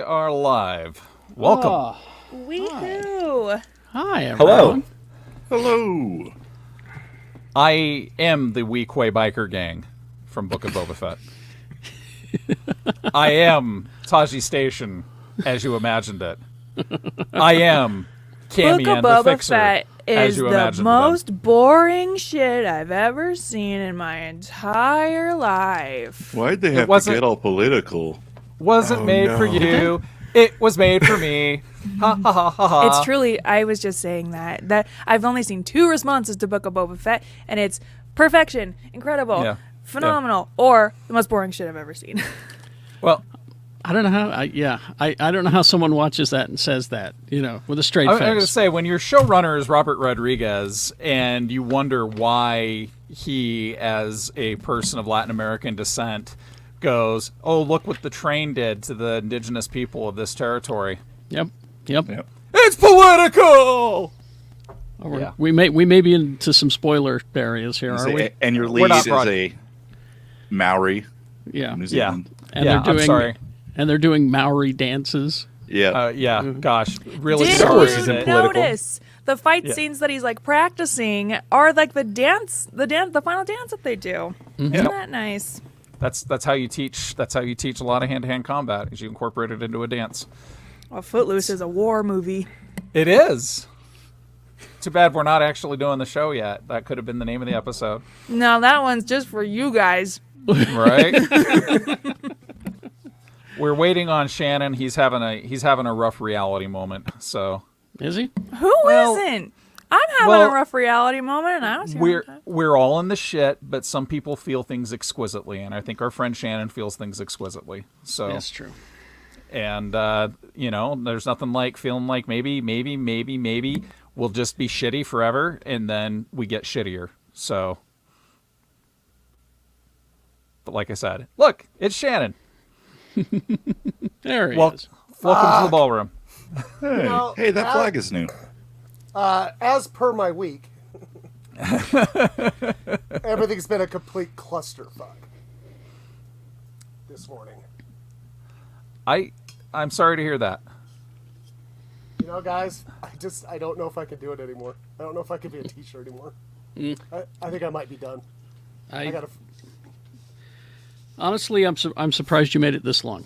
Are live. Welcome. Oh, Weehoo! hi, everyone. Hello. I am the Weequay biker gang from Book of Boba Fett. I am Taji Station, as you imagined it. I am Cammy Book of and the Boba Fixer, Fett as is you the imagined most boring shit I've ever seen in my entire life. Why'd they have to wasn't- get all political? Wasn't made for you. It was made for me. Ha ha ha ha ha. It's truly, I was just saying that I've only seen 2 responses to Book of Boba Fett, and it's perfection, incredible, Yeah. phenomenal, or the most boring shit I've ever seen. Well, I don't know how. I don't know how someone watches that and says that. With a straight I'm face. going to say, when your showrunner is Robert Rodriguez and you wonder why he, as a person of Latin American descent, goes, oh, look what the train did to the indigenous people of this territory. Yep. It's political! Yeah. We may be into some spoiler areas here, are we? And your We're lead not is broad- a Maori, Yeah. New Yeah. Zealand. And Yeah, they're doing. I'm sorry. And they're doing Maori dances. Yeah. Yeah, gosh. Really Did sorry. you that- notice the fight Yeah. scenes that he's like practicing are like the final dance that they do? Isn't that nice? That's how you teach. That's how you teach a lot of hand-to-hand combat, is you incorporate it into a dance. Well, Footloose is a war movie. It is. Too bad we're not actually doing the show yet. That could have been the name of the episode. No, that one's just for you guys. Right? We're waiting on Shannon. He's having a rough reality moment. So Is he? Who Well- not I'm having well, a rough reality moment, and I don't see we're all in the shit, but some people feel things exquisitely, and I think our friend Shannon feels things exquisitely. So That's true. and there's nothing like feeling like maybe we'll just be shitty forever, and then we get shittier. So, but like I said, look, it's Shannon. There he Welcome is. to the ballroom. Hey, that flag is new. As per my week, everything's been a complete clusterfuck this morning. I'm sorry to hear that. You know, guys, I don't know if I can do it anymore. I don't know if I can be a teacher anymore. I think I might be done. I gotta. Honestly, I'm surprised you made it this long.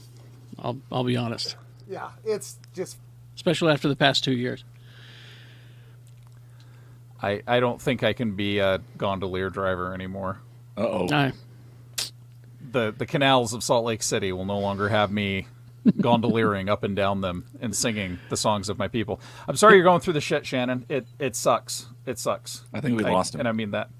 I'll be honest, Yeah, it's just. especially after the past 2 years. I don't think I can be a gondolier driver anymore. Uh-oh. The canals of Salt Lake City will no longer have me gondoliering up and down them and singing the songs of my people. I'm sorry you're going through the shit, Shannon. It sucks. It sucks. I think we lost him. And I mean that.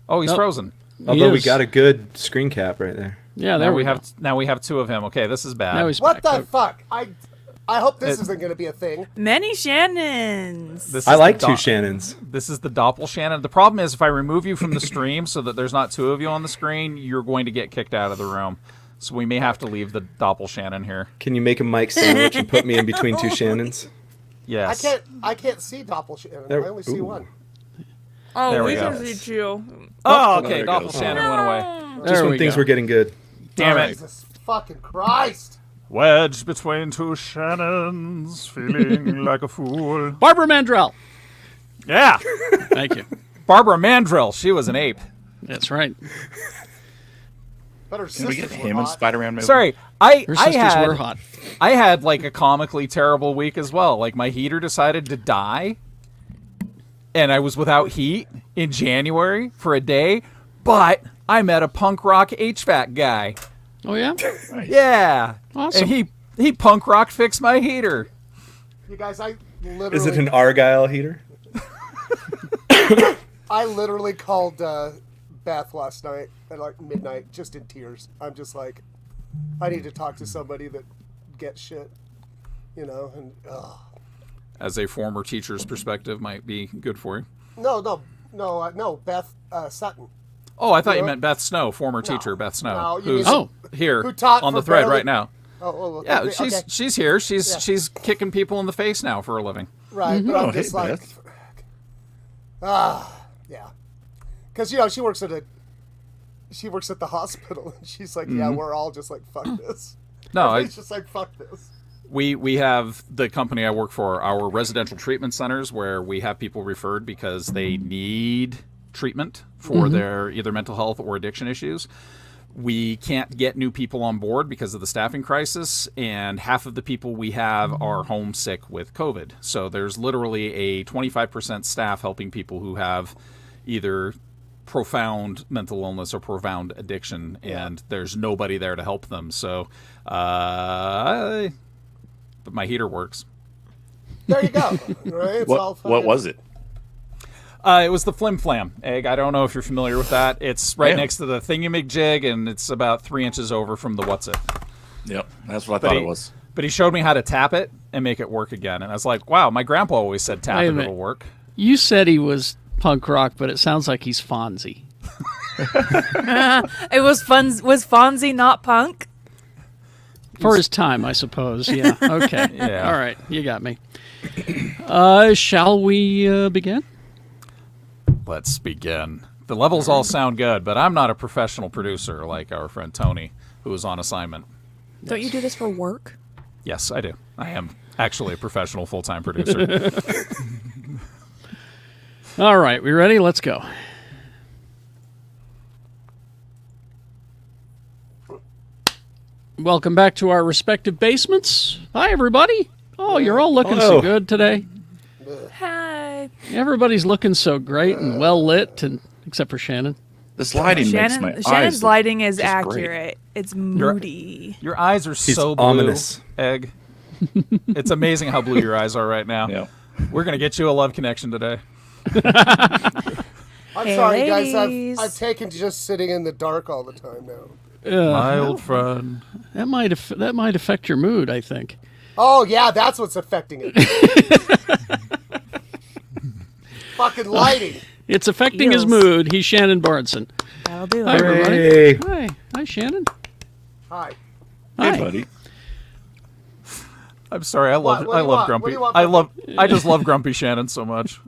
Oh, he's Nope. frozen. Although we is. got a good screen cap right there. Yeah, there Now we have 2 of him. Okay, this is bad. Now he's What back. the fuck? I hope this isn't going to be a thing. Many Shannons. This I is like the 2 Shannons. This is the Doppel Shannon. The problem is if I remove you from the stream so that there's not 2 of you on the screen, you're going to get kicked out of the room. So we may have to leave the Doppel Shannon here. Can you make a Mike sandwich and put me in between 2 Shannons? Yes. I can't see Doppel Shannon. I only see one. Oh, There we we can go. see you. Oh, there okay. it Doppel goes. Shannon went away. Just There when we things go. were getting good. Damn it. Jesus fucking Christ! Wedged between 2 Shannons, feeling like a fool. Barbara Mandrell. Yeah. Thank you. Barbara Mandrell. She was an ape. That's right. But her Can we get sisters were him in hot. Spider-Man movie? Sorry. Her I sisters were hot. had like a comically terrible week as well. Like my heater decided to die, and I was without heat in January for a day, but I met a punk rock HVAC guy. Oh yeah. Yeah. Awesome. And he punk rock fixed my heater. You guys, I literally. Is it an Argyle heater? I literally called Beth last night at like midnight, just in tears. I'm just like, I need to talk to somebody that gets shit, and As a former teacher's perspective, might be good for you. no, Beth Sutton. Oh, I thought you No. meant Beth Snow, former teacher Beth Snow, No, you who's mean- here who taught on the for thread barely- right now. Oh, Yeah, okay. she's here. She's Yeah. she's kicking people in the face now for a living. Right, but Oh, I'm just hey, like, Beth. yeah, because she works at the hospital, and she's like, yeah, we're all just like, fuck this. No, It's just like, fuck this. We have the company I work for, our residential treatment centers, where we have people referred because they need treatment for their either mental health or addiction issues. We can't get new people on board because of the staffing crisis, and half of the people we have are homesick with COVID. So there's literally a 25% staff helping people who have either profound mental illness or profound addiction, and there's nobody there to help them. So but my heater works. There you go. Right? It's all What was it? It was the Flim Flam egg. I don't know if you're familiar with that. It's right next to the Thingamajig, and it's about 3 inches over from the What's It. Yep, that's what I thought it was. But he showed me how to tap it and make it work again. And I was like, wow, my grandpa always said tap it, it'll work. You said he was punk rock, but it sounds like he's Fonzie. It was fun. Was Fonzie not punk? For his time, I suppose. Yeah. Okay. Yeah. All right. You got me. Shall we begin? Let's begin. The levels all sound good, but I'm not a professional producer like our friend Tony, who is on assignment. Don't you do this for work? Yes, I do. I am actually a professional full-time producer. All right. We ready? Let's go. Welcome back to our respective basements. Hi, everybody. Oh, you're all looking so good today. Hi. Everybody's looking so great and well lit, and except for Shannon. This lighting makes my Shannon's eyes lighting is just accurate. great. It's moody. Your eyes are so blue, ominous. Egg. It's amazing how blue your eyes are right now. Yeah. We're going to get you a love connection today. I'm Hey, sorry, guys. ladies. I've taken to just sitting in the dark all the time now. My old friend. That might affect your mood, I think. Oh, yeah, that's what's affecting it. Fucking lighting. It's affecting his Eels. mood. He's Shannon Barneson. That'll do Hi, it. everybody. Hey. Hi. Hi, Shannon. Hi. Hi. Hey, buddy. I'm sorry. I love What do you want? Grumpy. What do you want I from love. I just love Grumpy Shannon so much.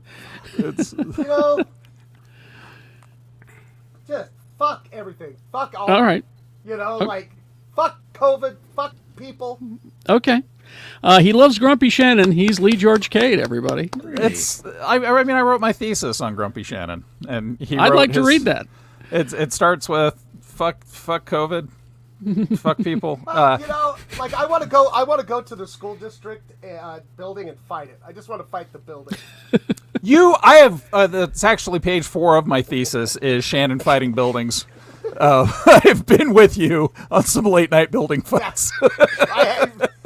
It's You know, just fuck everything. Fuck all. All right. You know, like, fuck COVID. Fuck people. Okay. He loves Grumpy Shannon. He's Lee George Cade, everybody. it's. I mean, I wrote my thesis on Grumpy Shannon, and I'd wrote like to his- read that. It starts with fuck COVID, fuck people. You know, like I want to go to the school district building and fight it. I just want to fight the building. I have. That's actually page 4 of my thesis is Shannon fighting buildings. I've been with you on some late night building fights.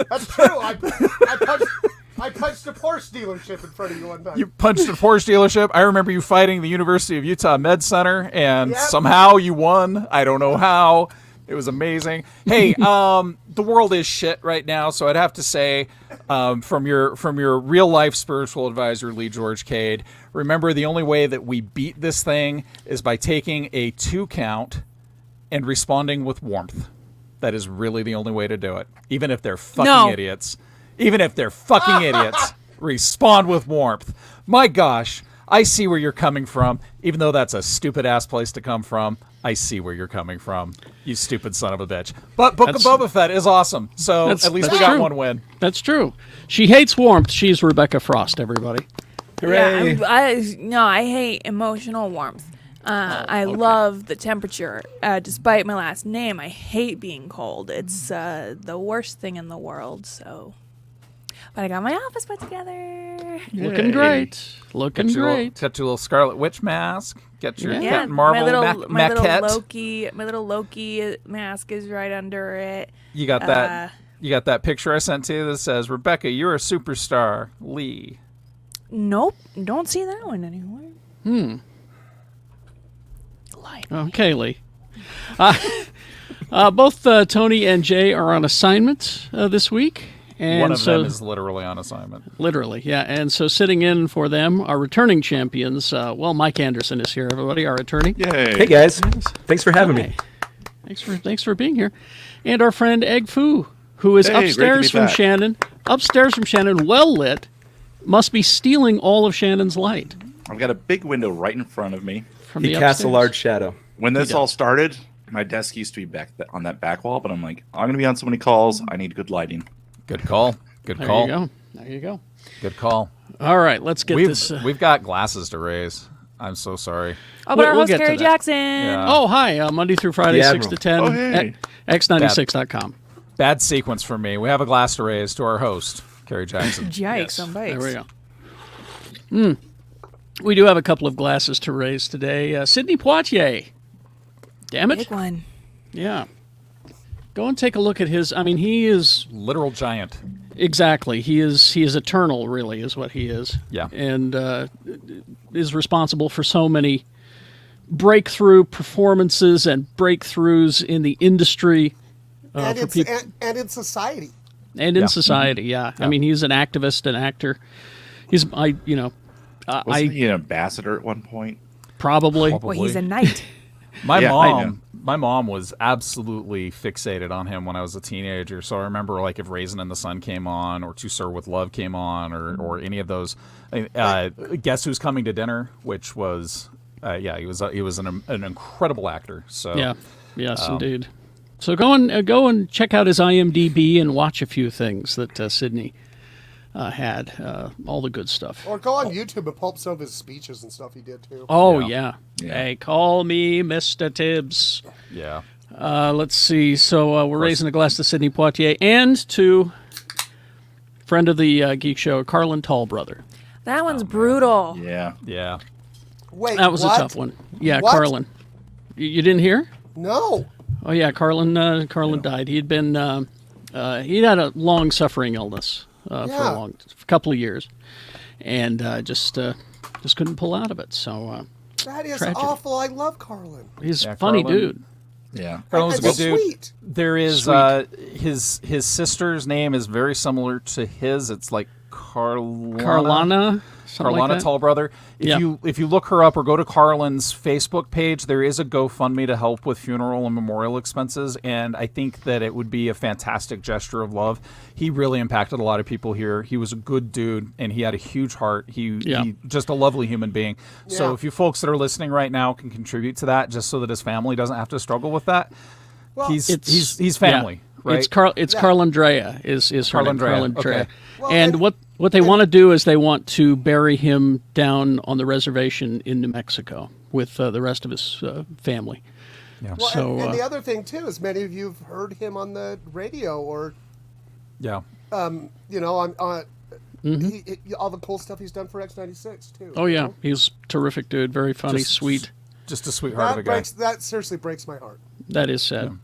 That's true. I punched a Porsche dealership in front of you one time. You punched a Porsche dealership. I remember you fighting the University of Utah Med Center, and Yep. somehow you won. I don't know how. It was amazing. Hey, the world is shit right now, so I'd have to say, from your real life spiritual advisor, Lee George Cade, remember the only way that we beat this thing is by taking a 2 count and responding with warmth. That is really the only way to do it. Even if they're fucking idiots. Even if they're fucking idiots, respond with warmth. My gosh, I see where you're coming from. Even though that's a stupid ass place to come from, I see where you're coming from. You stupid son of a bitch. But Book of Boba Fett is awesome. So at least we got true. one win. That's true. She hates warmth. She's Rebecca Frost, everybody. Hooray. Yeah, I hate emotional warmth. I love the temperature. Despite my last name, I hate being cold. It's the worst thing in the world. So, but I got my office put together. Looking great. Looking great. Got your little Scarlet Witch mask. Get your Yeah, Captain Marvel my little maquette. Loki mask is right under it. You got that. You got that picture I sent to you that says, "Rebecca, you're a superstar." Lee. Nope, don't see that one anymore. Okay, Lee. Both Tony and Jay are on assignment this week. And One of so, them is literally on assignment. literally, yeah. And so sitting in for them are returning champions. Mike Anderson is here, everybody, our attorney. Yay. Hey guys, thanks for having me. Thanks for being here. And our friend Egg Foo, who is Hey, great to upstairs be from back. Shannon, well lit, must be stealing all of Shannon's light. I've got a big window right in front of me. From He the casts a upstairs. large shadow. When this all started, my desk used to be back on that back wall, but I'm like, I'm going to be on so many calls. I need good lighting. Good call. Good There call. you go. There you go. Good call. All right, let's get this. We've got glasses to raise. I'm so sorry. Oh, but We'll our host, get to Carrie that. Jackson. Yeah. Oh, hi. Monday through Friday, The 6 to 10. Oh, hey. X96.com. Bad sequence for me. We have a glass to raise to our host, Carrie Jackson. Yikes on bikes. There we go. We do have a couple of glasses to raise today. Sidney Poitier. Damn it. Big one. Yeah. Go and take a look at his. I mean, he is. Literal giant. Exactly. He is eternal, really, is what he is. Yeah. And is responsible for so many breakthrough performances and breakthroughs in the industry and, for it's, people. and in society. And in Yeah. society, yeah. I mean, he's an activist, an actor. He's, Wasn't he an ambassador at one point? probably. Well, he's a knight. My Yeah, I know. mom was absolutely fixated on him when I was a teenager. So I remember, like, if Raisin in the Sun came on, or To Sir with Love came on, or any of those. Guess Who's Coming to Dinner, which was, he was an incredible actor. So Yeah. Yes, indeed. So go and check out his IMDb and watch a few things that Sidney had. All the good stuff. Or go on YouTube and pull up some of his speeches and stuff he did too. Oh Yeah. yeah. Hey, call me Mr. Tibbs. yeah. Let's see. So we're raising a glass to Sidney Poitier and to friend of the Geek Show, Carlin Tallbrother. That one's brutal. Yeah. Yeah. Wait, That was what? a tough one. Yeah, What? Carlin. You didn't hear? No. Oh yeah, Carlin died. He'd been he'd had a long suffering illness for a couple of years, and just couldn't pull out of it. So That is tragic. awful. I love Carlin. he's Yeah, a funny Carlin. dude. Yeah. Carlin's a good That's dude. sweet. There is Sweet. his sister's name is very similar to his. It's like Carlana, something Carlana like that. Tallbrother. If you look her up or go to Carlin's Facebook page, there is a GoFundMe to help with funeral and memorial expenses, and I think that it would be a fantastic gesture of love. He really impacted a lot of people here. He was a good dude, and he had a huge heart. He just a lovely human being. So Yeah. if you folks that are listening right now can contribute to that, just so that his family doesn't have to struggle with that, Well, he's family. Yeah. Right? It's Carlandrea is her name. Carlandrea, Carlandrea. okay. Well, and and- what they want to do is they want to bury him down on the reservation in New Mexico with the rest of his family. Yeah. Well, So, and the other thing too is many of you have heard him on the radio or Yeah. on all the cool stuff he's done for X96 too. Oh yeah, he's a terrific dude, very funny, Just- sweet. Just a sweetheart of a guy. That seriously breaks my heart. That is sad.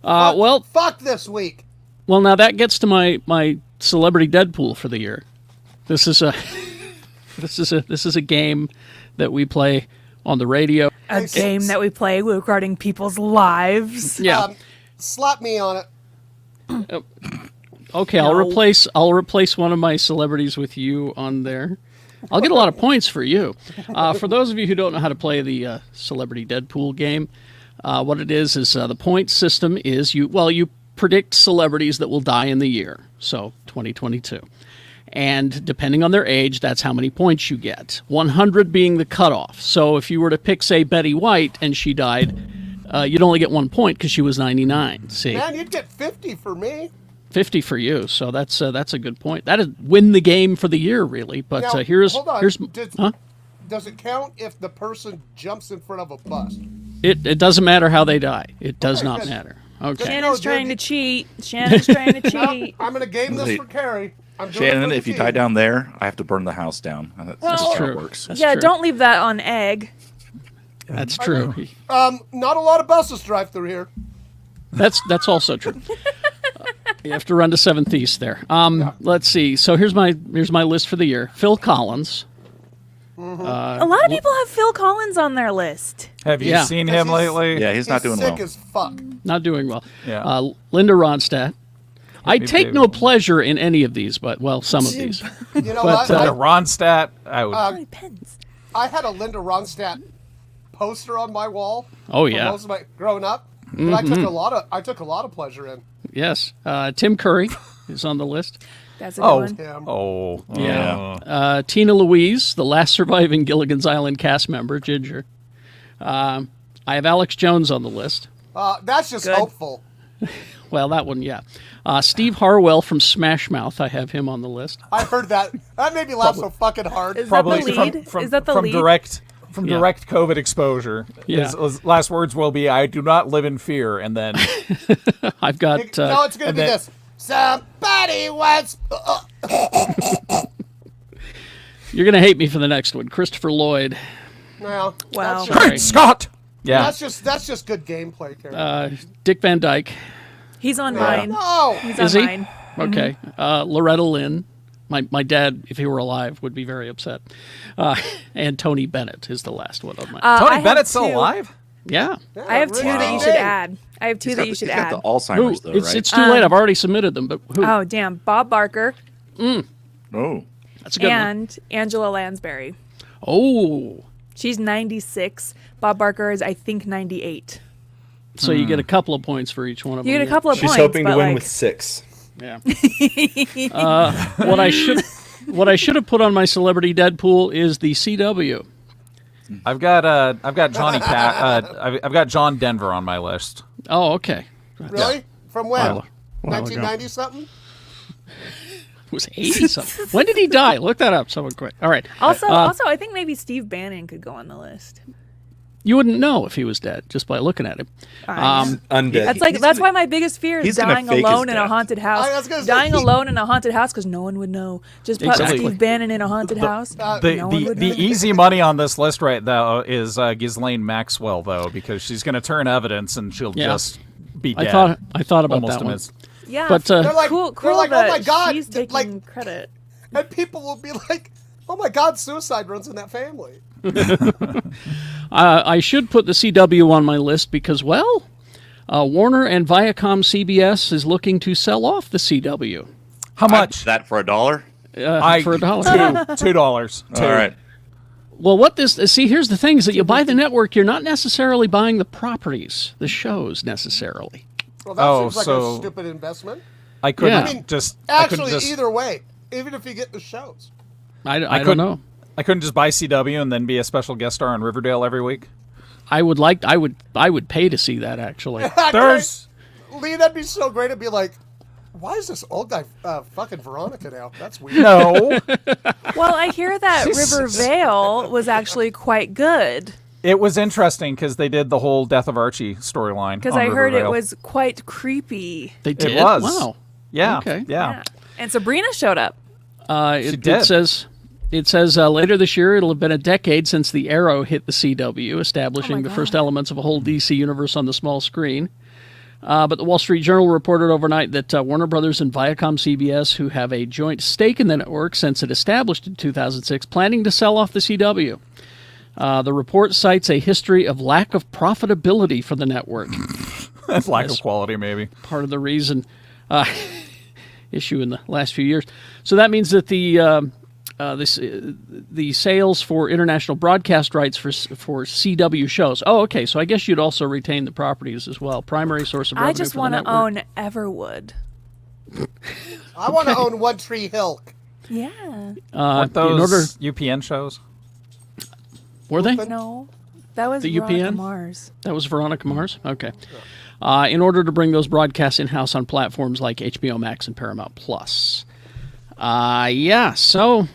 Fuck this week. Well, now that gets to my celebrity Deadpool for the year. This is a this is a game that we play on the radio. A game that we play regarding people's lives. Yeah. Slap me on it. Okay, I'll replace one of my celebrities with you on there. I'll get a lot of points for you. For those of you who don't know how to play the celebrity Deadpool game, what it is the point system is you predict celebrities that will die in the year, so 2022. And depending on their age, that's how many points you get. 100 being the cutoff. So if you were to pick, say, Betty White and she died, you'd only get 1 point because she was 99. See, Man, you'd get 50 for me. 50 for you. So that's a good point. That is win the game for the year, really. But Now, here's hold on. here's huh? Does it count if the person jumps in front of a bus? It doesn't matter how they die. It does Okay, not good. matter. Okay. Shannon's No, trying dude, to cheat. Shannon's trying to cheat. I'm going to game this Wait. for Carrie. I'm doing it Shannon, for the if you team. die down there, I have to burn the house down. That's Well- just how True. it works. That's Yeah, true. don't leave that on egg. That's true. Not a lot of buses drive through here. That's also true. You have to run to 7th East there. Let's see. So here's my list for the year. Phil Collins. A lot of people have Phil Collins on their list. Have you Yeah. seen him He's- lately? Yeah, he's not doing sick well. as fuck. Not doing well. Yeah. Linda Ronstadt. I Maybe take David. no pleasure in any of these, but some of these. You know But, what? Ronstadt, I would. How many pens? I had a Linda Ronstadt poster on my wall. Oh, for yeah. most of my growing up. That I took a lot of pleasure in. Yes. Tim Curry is on the list. That's a good one. Him. Oh, Yeah. Tina Louise, the last surviving Gilligan's Island cast member, Ginger. I have Alex Jones on the list. That's just Good. hopeful. Well, that one, yeah. Steve Harwell from Smash Mouth. I have him on the list. I heard that. That made me laugh so fucking hard. Is Probably that the lead? Is that the from lead? direct Yeah. direct COVID exposure. Yeah. His last words will be, "I do not live in fear," and then I've got. No, it's going to be then- this. Somebody wants... You're going to hate me for the next one. Christopher Lloyd. No. Wow. That's just, Great Scott. Yeah, that's just good gameplay, Karen. Dick Van Dyke. He's on mine. No. He's Is on he? mine. Okay. Loretta Lynn. My dad, if he were alive, would be very upset. And Tony Bennett is the last one on my. I Tony have Bennett's still two. alive. Yeah. I have two that you should add. I have two that you He's should got add. the Alzheimer's, though, It's, right? it's too late. I've already submitted them. But who? Oh, damn. Bob Barker Oh. That's a good one. and Angela Lansbury. Oh. She's 96. Bob Barker is, I think, 98. So you get a couple of points for each one of You them. get a couple of She's points, hoping but to win like, with 6. Yeah. What I should have put on my celebrity Deadpool is the CW. I've got Johnny I've got John Denver on my list. Oh, okay. Really? From when? While ago. 1990 something? It was 80 something. When did he die? Look that up, someone quick. All right. Also, I think maybe Steve Bannon could go on the list. You wouldn't know if he was dead just by looking at him. Undead. That's why my biggest fear is he's gonna dying fake his alone in a death. haunted house. I was gonna say- Dying alone in a haunted house because no one would know. Just put Exactly. Steve Bannon in a haunted house. The no one would the know. easy money on this list right now is Ghislaine Maxwell, though, because she's going to turn evidence and she'll Yeah. just be I dead. thought about almost that one. amidst. Yeah, But, They're like, cool they're like, oh that my God. she's taking Like, credit. and people will be like, oh my God, suicide runs in that family. I should put the CW on my list because, well, Warner and Viacom CBS is looking to sell off the CW How much? That for $1? for $1. $2. All right. Well, here's the thing is that you buy the network, you're not necessarily buying the properties, the shows necessarily. Well, that Oh, seems like so- a stupid investment. I couldn't Yeah. I mean, just Actually, either way, even if you get the shows. I don't couldn't- know. I couldn't just buy CW and then be a special guest star on Riverdale every week. I would pay to see that actually. There's Lee, that'd be so great. It'd be like, why is this old guy fucking Veronica now? That's weird. no. Well, I hear that Jesus. Rivervale was actually quite good It was interesting because they did the whole Death of Archie storyline. because on I heard it Riverdale. was quite creepy. They did. was. Wow. Yeah. Okay. Yeah. And Sabrina showed up. It did. says later this year it'll have been a decade since the Arrow hit the CW, establishing the first elements of a whole DC universe on the small screen. But the Wall Street Journal reported overnight that Warner Brothers and Viacom CBS, who have a joint stake in the network since it established in 2006, planning to sell off the CW. The report cites a history of lack of profitability for the network. That's lack of quality, maybe. Part of the reason issue in the last few years. So that means that the sales for international broadcast rights for CW shows. Oh, okay. So I guess you'd also retain the properties as well. Primary source of revenue. I just want to own Everwood. I want to own One Tree Hill. Yeah. Weren't those UPN shows? Were they? No. That was The Veronica UPN? Mars. That was Veronica Mars? Okay. In order to bring those broadcasts in-house on platforms like HBO Max and Paramount Plus. Yeah, so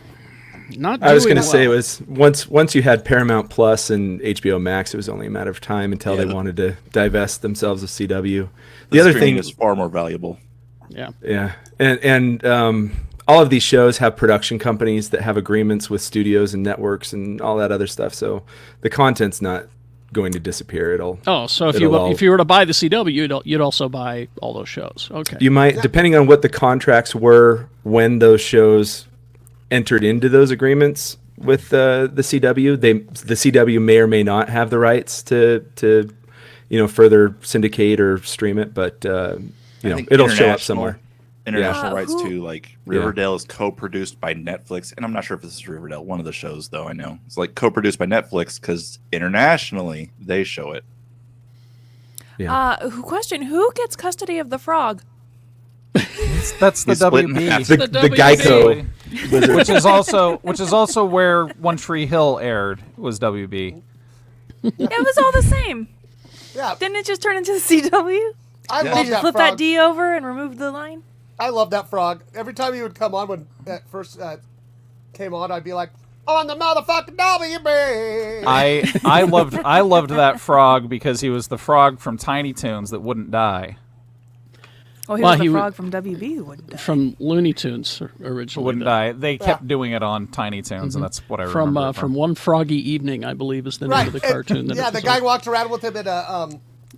not I was doing going to say it well. was once you had Paramount Plus and HBO Max, it was only a matter of time until they wanted to divest themselves of CW. The other thing is far more valuable. Yeah. Yeah, and all of these shows have production companies that have agreements with studios and networks and all that other stuff. So the content's not going to disappear. So if it'll you were to buy the CW, you'd also buy all those shows. Okay. You might, depending on what the contracts were when those shows entered into those agreements with the CW, the CW may or may not have the rights to further syndicate or stream it, but it'll show up somewhere. International rights who- too. Like Riverdale is co-produced by Netflix, and I'm not sure if this is Riverdale. One of the shows, though, I know it's like co-produced by Netflix because internationally they show it. Question: Who gets custody of the frog? That's the He's split in WB. half. The WB. Geico. which is also where One Tree Hill aired, was WB. It was all the same. Yeah. Didn't it just turn into the CW? I Yeah. love Did you that flip frog. that D over and remove the line? I love that frog. Every time he would come on when at first came on, I'd be like, on the motherfucking WB. I loved that frog because he was the frog from Tiny Toons that wouldn't die. Oh, he Well, was he the w- frog from WB who wouldn't die. From Looney Tunes originally. Wouldn't but die. They kept doing it on Tiny Toons, and that's what I remember. From One Froggy Evening, I believe, is the name right. of the and- cartoon. That yeah, it the was guy on. walked around with him in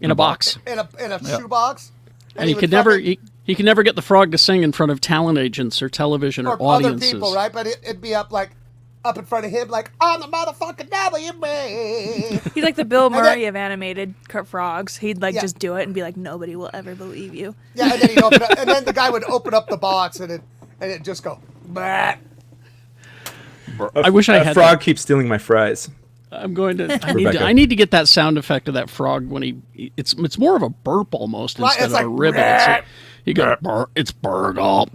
In a box. a shoebox. And he would could never fucking- he could never get the frog to sing in front of talent agents or television or other audiences. people, right? But it'd be up in front of him, like on the motherfucking WB. He's like the Bill then- Murray of animated frogs. He'd Yeah. just do it and be like, nobody will ever believe you. Yeah, and then he'd open up, and then the guy would open up the box, and it'd just go. Bah. I wish I A had frog keeps stealing my fries. I'm going to. Rebecca. I need to get that sound effect of that frog when he. It's more of a burp almost Right, instead it's of a like, ribbon. It's like, you go. It's burgle.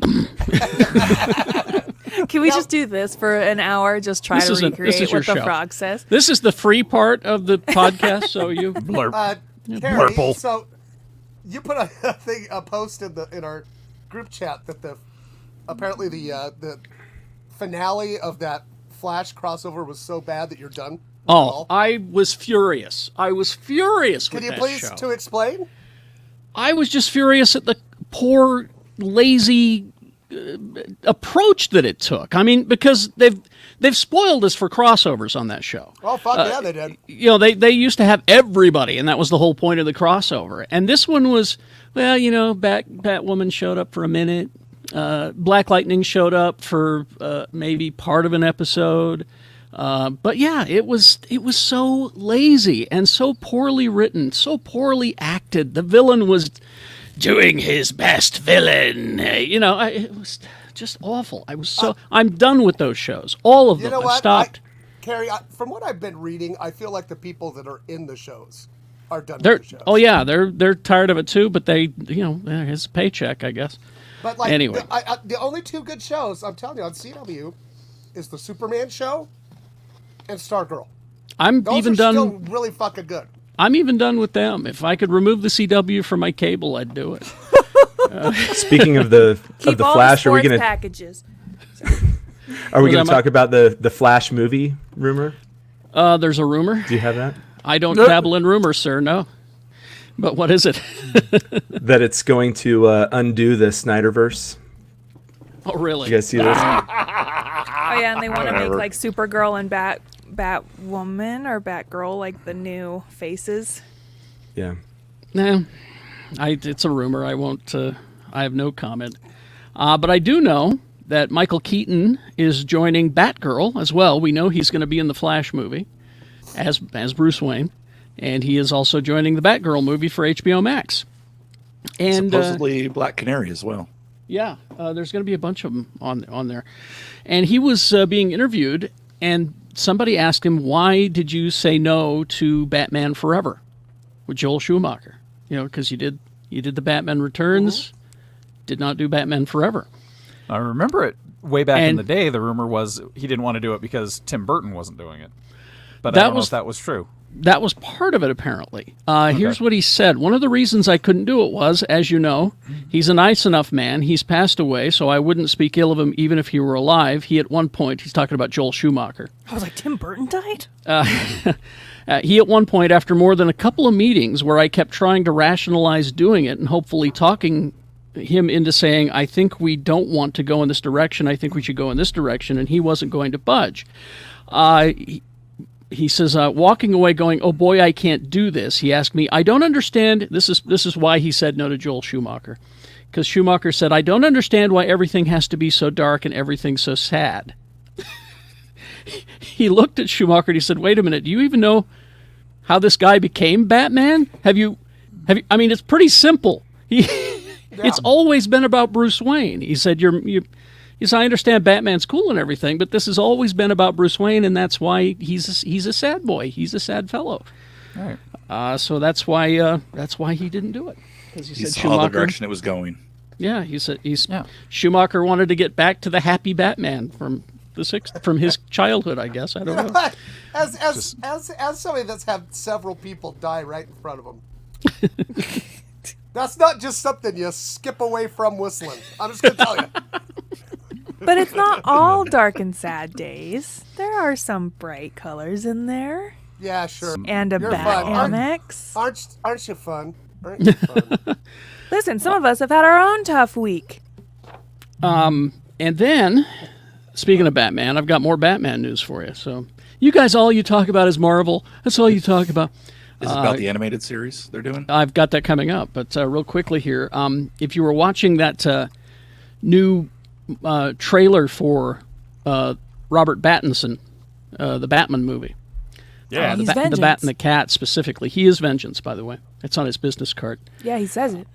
Can we just do this for an hour? Just try This to is your recreate what the show. frog says. This is the free part of the podcast. So you. Blurp. Carrie, Purple. so you put a post in our group chat that apparently the finale of that Flash crossover was so bad that you're done. Oh, I was furious. I was furious Can with you that please show. to explain? I was just furious at the poor, lazy approach that it took. I mean, because they've spoiled us for crossovers on that show. Oh fuck yeah, they did. You know, they used to have everybody, and that was the whole point of the crossover. And this one was, well, you know, Batwoman showed up for a minute. Black Lightning showed up for maybe part of an episode. But yeah, it was so lazy and so poorly written, so poorly acted. The villain was doing his best villain. You know, it was just awful. I'm done with those shows. All of them. You know I what? stopped. Carrie, from what I've been reading, I feel like the people that are in the shows are done They're with the shows. oh yeah, they're tired of it too. But they, you know, it's a paycheck, I guess. But like Anyway. the only two good shows I'm telling you on CW is the Superman show and Stargirl. I'm Those even are done. still really fucking good. I'm even done with them. If I could remove the CW from my cable, I'd do it. Speaking of the Keep all Flash, the are we sports gonna packages. are we gonna that, talk about the Flash movie rumor? There's a rumor. Do you have that? I don't dabble in rumors, sir. No. But what is it? That it's going to undo the Snyderverse. Oh, really? You guys see this? Oh yeah, and they want to make Whatever. like Supergirl and Batwoman or Batgirl like the new faces. Yeah. No, it's a rumor. I won't. I have no comment. But I do know that Michael Keaton is joining Batgirl as well. We know he's going to be in the Flash movie as Bruce Wayne, and he is also joining the Batgirl movie for HBO Max. And Supposedly Black Canary as well. yeah, there's going to be a bunch of them on there. And he was being interviewed, and somebody asked him, "Why did you say no to Batman Forever with Joel Schumacher?" You know, because you did the Batman Returns, did not do Batman Forever. I remember it way back in And- the day. The rumor was he didn't want to do it because Tim Burton wasn't doing it. But That I don't know was- if that was true. That was part of it, apparently. Here's what he said. One of the reasons I couldn't do it was, as you know, he's a nice enough man. He's passed away, so I wouldn't speak ill of him even if he were alive. He, at one point, he's talking about Joel Schumacher. I was like, Tim Burton died? He, at one point, after more than a couple of meetings where I kept trying to rationalize doing it and hopefully talking him into saying, I think we don't want to go in this direction. I think we should go in this direction. And he wasn't going to budge. He says, walking away going, oh boy, I can't do this. He asked me, I don't understand. This is why he said no to Joel Schumacher. Because Schumacher said, I don't understand why everything has to be so dark and everything so sad. He looked at Schumacher and he said, wait a minute, do you even know how this guy became Batman? Have you, I mean, it's pretty simple. It's always been about Bruce Wayne. He said, he said, I understand Batman's cool and everything, but this has always been about Bruce Wayne, and that's why he's a sad boy. He's a sad fellow. All right. So that's why he didn't do it. Because He saw the direction it was going. Yeah, he said Yeah. Schumacher wanted to get back to the happy Batman from his childhood, I guess. I don't know. As somebody that's had several people die right in front of him. That's not just something you skip away from whistling. I'm just going to tell you. But it's not all dark and sad days. There are some bright colors in there. Yeah, sure. And a You're bat fun. Amex. Aren't you fun? Aren't you fun? Listen, some of us have had our own tough week. And then, speaking of Batman, I've got more Batman news for you. So, you guys, all you talk about is Marvel. That's all you talk about. Is it about the animated series they're doing? I've got that coming up, but real quickly here, if you were watching that new trailer for Robert Pattinson, the Batman movie, Yeah, He's the Bat Vengeance. and the Cat specifically, he is Vengeance, by the way. It's on his business card. Yeah, he says it.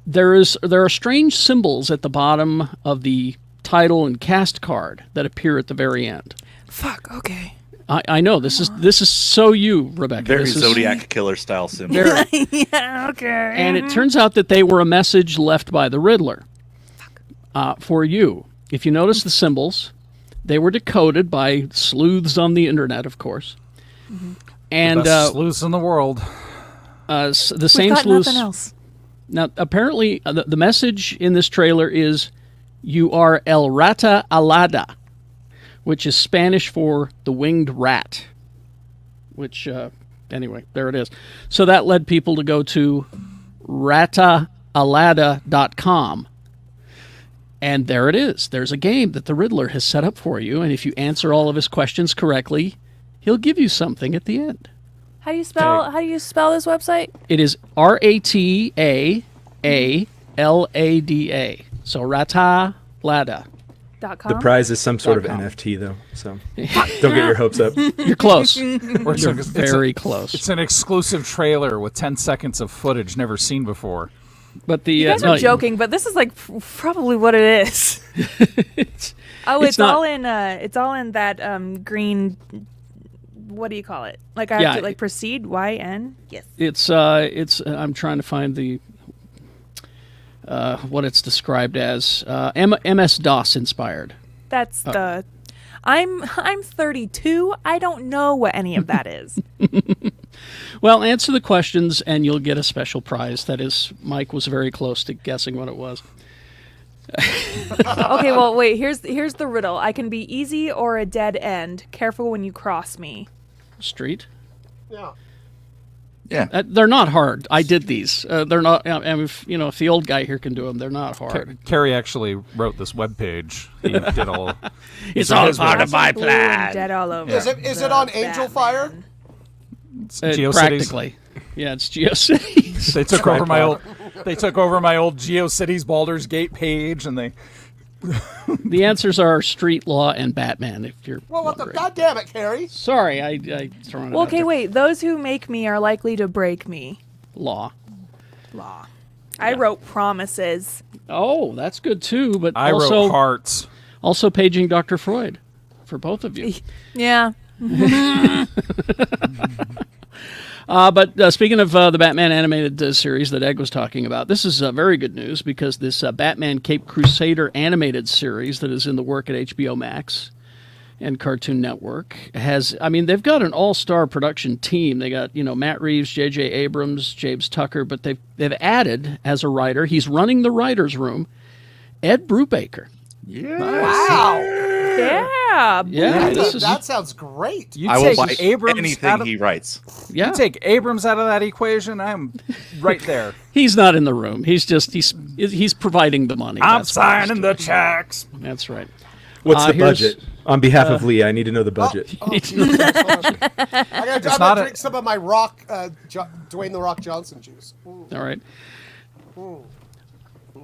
There are strange symbols at the bottom of the title and cast card that appear at the very end. Fuck, okay. I know this is so you, Rebecca. Very This is- Zodiac killer style symbol. Yeah, okay. And it turns out that they were a message left by the Riddler for you. If you notice the symbols, they were decoded by sleuths on the internet, of course. Mm-hmm. And best sleuths in the world. the We've same got sleuths. nothing else. Now, apparently, the message in this trailer is, "You are El Rata Alada," which is Spanish for the winged rat. Which, anyway, there it is. So that led people to go to rataalada.com. And there it is. There's a game that the Riddler has set up for you, and if you answer all of his questions correctly, he'll give you something at the end. How do you spell this website? It is RATAALADA. So Ratalada. .com? The prize is some sort of .com. NFT, though. So don't get your hopes up. You're close. It's You're a- it's very a- close. It's an exclusive trailer with 10 seconds of footage never seen before. But the You guys are joking, but this is like probably what it is. it's It's not- all in. It's all in that green. What do you call it? Like I have Yeah. to like proceed. YN. Yes. It's I'm trying to find the what it's described as MS DOS inspired. That's the. I'm 32. I don't know what any of that is. Well, answer the questions and you'll get a special prize. That is, Mike was very close to guessing what it was. Okay, well, wait. Here's the riddle. I can be easy or a dead end. Careful when you cross me. Street. Yeah. Yeah. They're not hard. I did these. They're not. And if the old guy here can do them, they're not hard. Carrie actually wrote this webpage. He did all. It's all his part work. of my Blue plan. and dead all over. Is it on Angel Fire? Batman. GeoCities. Practically. Yeah, it's GeoCities. They took over my old. They took over my old GeoCities Baldur's Gate page, and they. The answers are street law and Batman. If you're Well, what the wondering. God damn it, Carrie? Sorry, I thrown it Well, out okay, there. wait. Those who make me are likely to break me. Law. Law. I wrote promises. Oh, that's good too. But I also wrote hearts. also paging Dr. Freud for both of you. Yeah. But speaking of the Batman animated series that Egg was talking about, this is very good news because this Batman Cape Crusader animated series that is in the work at HBO Max and Cartoon Network they've got an all-star production team. They got, Matt Reeves, J.J. Abrams, James Tucker, but they've added as a writer, he's running the writer's room, Ed Brubaker. Wow. Yeah. Yeah, this is That sounds great. You I will take buy Abrams anything out of, he writes. yeah. You take Abrams out of that equation, I'm right there. He's not in the room. He's providing the money. I'm That's what he's signing the checks. doing. That's right. What's the here's- budget? On behalf of Lee, I need to know the budget. Oh, Jesus. I'm not gonna a- drink some of my Dwayne the Rock Johnson juice. Ooh. All right.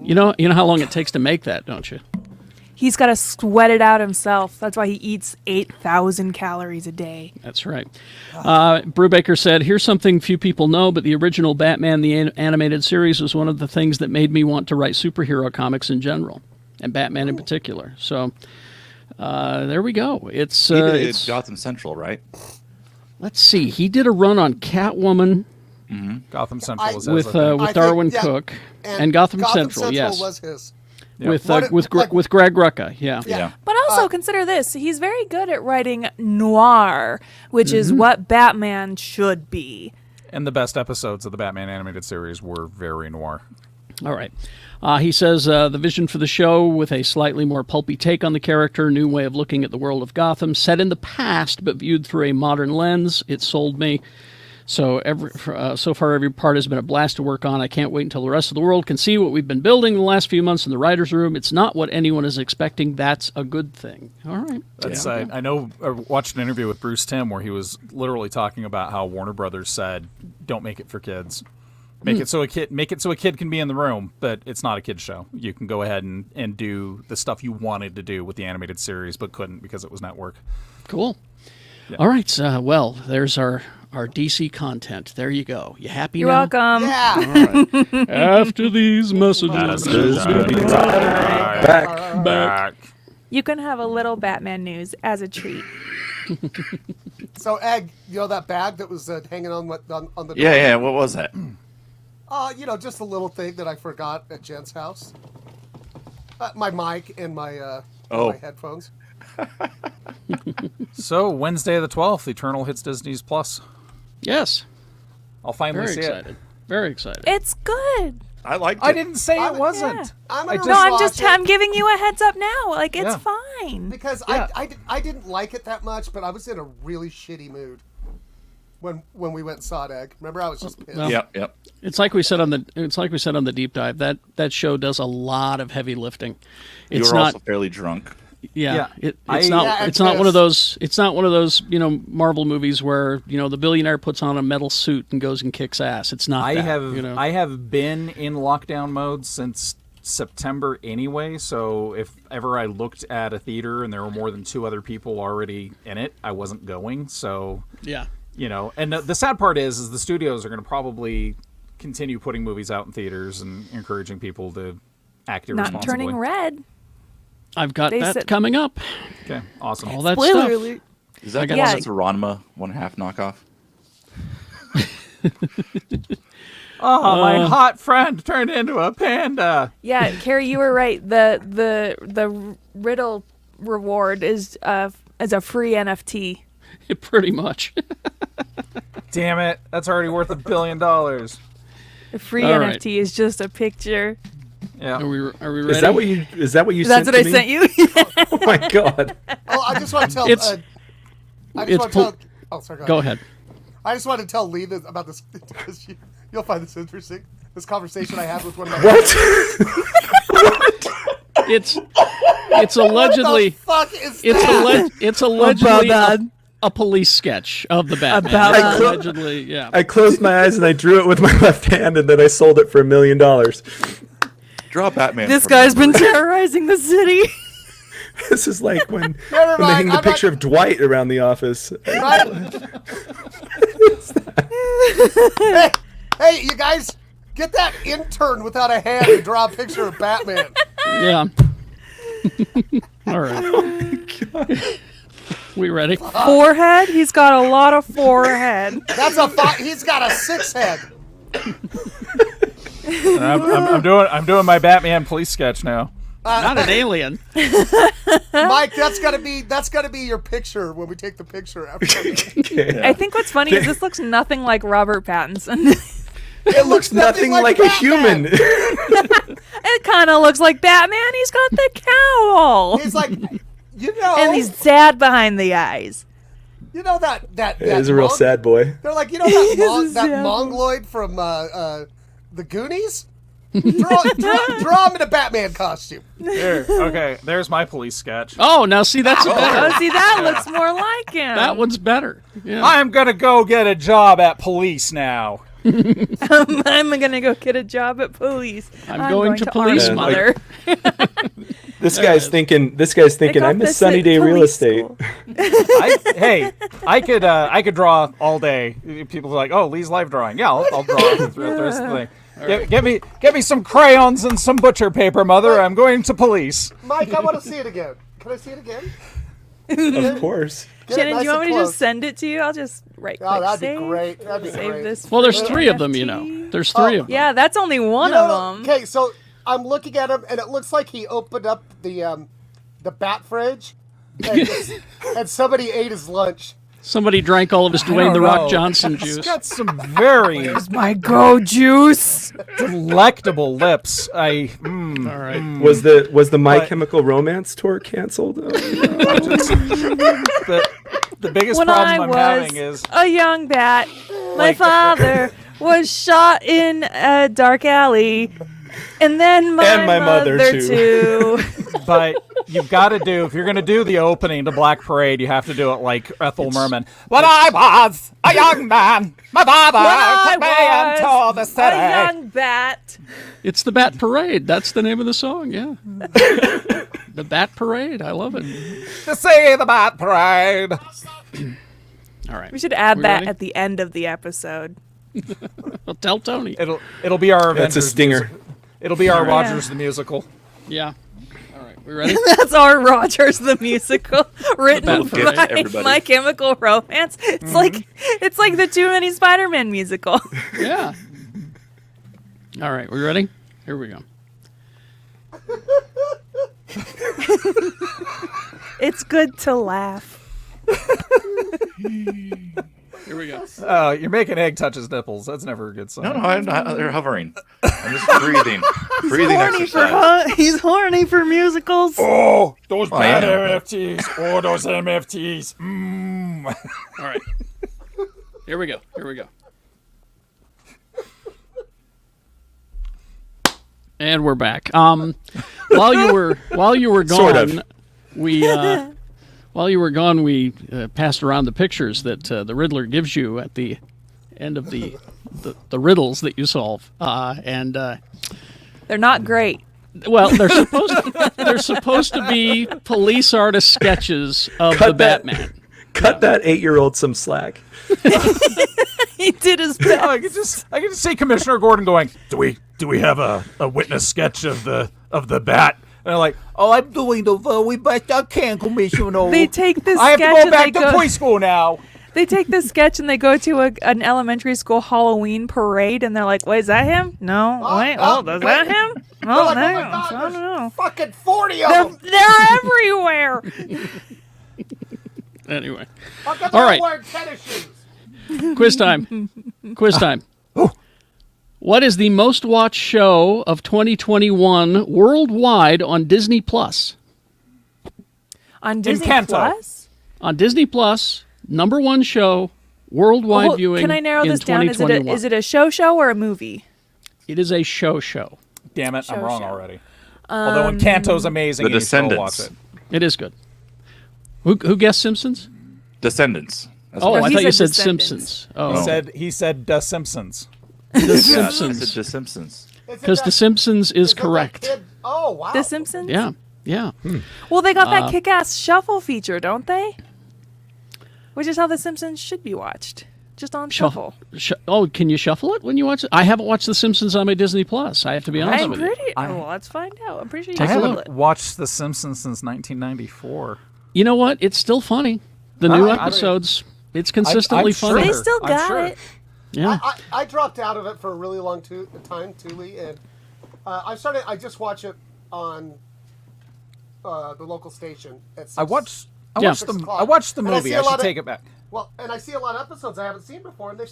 You know how long it takes to make that, don't you? He's got to sweat it out himself. That's why he eats 8,000 calories a day. That's right. Brubaker said, "Here's something few people know, but the original Batman the animated series was one of the things that made me want to write superhero comics in general, and Batman in particular." So there we go. It's He did it's Gotham Central, right? let's see. He did a run on Catwoman Gotham Central was with I think, Darwin yeah. Cook and Gotham Central. Central Yes, was his. with What it- like- with Greg Rucka. Yeah. Yeah. But also consider this. He's very good at writing noir, which is what Batman should be. And the best episodes of the Batman animated series were very noir. All right. He says the vision for the show with a slightly more pulpy take on the character, new way of looking at the world of Gotham, set in the past but viewed through a modern lens. It sold me. So so far, every part has been a blast to work on. I can't wait until the rest of the world can see what we've been building the last few months in the writer's room. It's not what anyone is expecting. That's a good thing. All right. That's I know. I watched an interview with Bruce Timm where he was literally talking about how Warner Brothers said, "Don't make it for kids. Make it so a kid can be in the room, but it's not a kid's show. You can go ahead and do the stuff you wanted to do with the animated series, but couldn't because it was network." Cool. Yeah. All right. well, there's our DC content. There you go. You happy You're now? welcome. Yeah. After these messages, back. You can have a little Batman news as a treat. So, Egg, you know that bag that was hanging on the door? Yeah. What was that? Just a little thing that I forgot at Jen's house. My mic and my my headphones. So Wednesday the 12th, Eternal hits Disney's Plus. Yes. I'll finally Very see excited. it. Very excited. It's good. I liked it. I didn't say it wasn't. Yeah. I'm I gonna just- No, rewatch it I'm giving you a heads up now. Like, it's Yeah. fine. because Yeah. I didn't like it that much, but I was in a really shitty mood when we went and saw it, Egg. Remember, I was just pissed. Well, Yep. It's like we said on the deep dive. That show does a lot of heavy lifting. You It's were not. also fairly drunk. Yeah, Yeah. it's Yeah, not one of those. It's not one of those Marvel movies where the billionaire puts on a metal suit and goes and kicks ass. It's not. I that, have I have been in lockdown mode since September anyway, so if ever I looked at a theater and there were more than 2 other people already in it, I wasn't going. So Yeah. and the sad part is the studios are going to probably continue putting movies out in theaters and encouraging people to act Not irresponsibly. turning red. I've got They that said- coming up. Okay, awesome. All that Spoiler stuff. alert. Is that the got- one that's a Ranma 1/2 knockoff? Oh, my hot friend turned into a panda. Yeah, Carrie, you were right. The riddle reward is a free NFT. Pretty much. Damn it, that's already worth $1 billion. A free All right. NFT is just a picture. Yeah. Are we ready? Is that what you That's sent what I to me? sent you. Oh my god. Oh, I just want to tell. It's- Oh, sorry. Go ahead. I just wanted to tell Lee about this because you'll find this interesting. This conversation I had with one of my What? It's allegedly What the fuck is that? it's allegedly About that. a police sketch of the Batman. About It's that. allegedly, yeah. I closed my eyes and I drew it with my left hand and then I sold it for $1 million. Draw Batman. This from guy's been memory. terrorizing the city. This is like when Never they hang mind, the I'm picture not- of Dwight around the office. Hey, you guys, get that intern without a hand to draw a picture of Batman. Yeah. All right. We ready? Forehead? He's got a lot of forehead. That's he's got a 6 head. I'm doing my Batman police sketch now. Not an alien. Mike, that's gotta be your picture when we take the picture after. Okay. I think what's funny is this looks nothing like Robert Pattinson. It looks Nothing like a Batman. human. It kind of looks like Batman. He's got the cowl. He's like, And he's sad behind the eyes. that He's a real sad boy. They're like, that is that sad. Mongoloid from the Goonies. Draw him in a Batman costume. Here, okay, there's my police sketch. Oh, now see, that's better. Oh, see, that looks more like him. That one's better. Yeah. I'm gonna go get a job at police now. I'm gonna go get a job at police. I'm going to police Army mother. mother. This guy's thinking Pick I'm up a this sunny at day real police estate. school. I could draw all day. People are like, "Oh, Lee's live drawing." Yeah, I'll draw throughout the rest of the thing. Get me some crayons and some butcher paper, Mother. I'm going to police. Mike, I want to see it again. Can I see it again? Of course. Get it Shannon, nice do you want and me to close. just send it to you? I'll just right click Oh, that'd save. be great. That'd be Save great. this. Well, there's for 3 of them, NFT. There's 3 of them. Yeah, that's only one of them. Okay, so I'm looking at him, and it looks like he opened up the bat fridge, and somebody ate his lunch. Somebody drank all of his Dwayne don't the Rock know. Johnson It's juice. got some very My go juice. delectable lips. All right. Was the My But- Chemical Romance tour canceled? The biggest When problem I I'm was having is a young bat, my Like- father was shot in a dark alley, and then my mother, too. but you've got to do, if you're going to do the opening to Black Parade, you have to do it like Ethel Merman. When I was a young man, my father I took me into the was city a young bat. It's the Bat Parade. That's the name of the song, yeah. The Bat Parade. I love it. to see the Bat Parade. All right. We should add We that ready? at the end of the episode. Well, tell Tony. It'll be our That's a Avengers stinger. music- It'll be our Yeah. Rogers the musical. Yeah. All right. We ready? That's our Rogers the musical, written Bat Parade. by Everybody. My Chemical Romance. It's like the Too Many Spider-Man musical. Yeah. All right. We ready? Here we go. It's good to laugh. Here we go. You're making egg touch his nipples. That's never a good sign. No, I'm not. They're hovering. I'm just breathing. Breathing exercise. He's horny for musicals. Oh, those Oh, yeah. bad MFTs. Oh, those MFTs. All right. Here we go. Here we go. And we're back. While you were gone, Sort of. we passed around the pictures that the Riddler gives you at the end of the riddles that you solve, and They're not great. well, they're supposed to be police artist sketches of the Cut that. Batman. Cut that 8-year-old some slack. He did his Oh, best. I could just see Commissioner Gordon going, Do we have a witness sketch of the bat? And they're like, oh, I'm doing the very best I can, Commissioner. They take this I have to sketch go and back they to go. preschool now. They take this sketch and they go to an elementary school Halloween parade, and they're like, "Wait, is that him? No, wait, is that him? They're Oh, like, no, oh my God, I don't there's know. fucking 40 of They're, them. they're everywhere." Anyway, How come All they're right. wearing tennis shoes? quiz time. Quiz time. What is the most watched show of 2021 worldwide on Disney Plus? On Disney Encanto. Plus. On Disney Plus, number one show worldwide Well, viewing. can I narrow in this down? Is it 2021. a show or a movie? It is a show. Damn it, I'm Show. wrong already. Although Encanto's amazing, The and you still watch Descendants. it. It is good. Who guessed Simpsons? Descendants. That's Oh, what I he thought you said said Descendants. Simpsons. Oh, He said The Simpsons. The Yeah, Simpsons. it's The Simpsons. Is it Because that- The Simpsons is it that correct. kid- Oh, wow. The Simpsons. Yeah. Well, they got that kick-ass shuffle feature, don't they? Which is how The Simpsons should be watched, just on shuffle. Oh, can you shuffle it when you watch it? I haven't watched The Simpsons on my Disney Plus. I have to be honest I'm with you. pretty. Well, let's find out. I'm pretty sure Take I you a can look. shuffle it. Watched The Simpsons since 1994. You know what? It's still funny. The new I- episodes, it's consistently I'm funny. They sure. still I'm got sure. it. Yeah. I dropped out of it for a really long time, too, Lee, and I just watch it on the local station. At 6, I watched Yeah. the 6 o'clock. I watched the And I movie. see I, a lot should of- take it back. Well, and I see a lot of episodes I haven't seen before, and they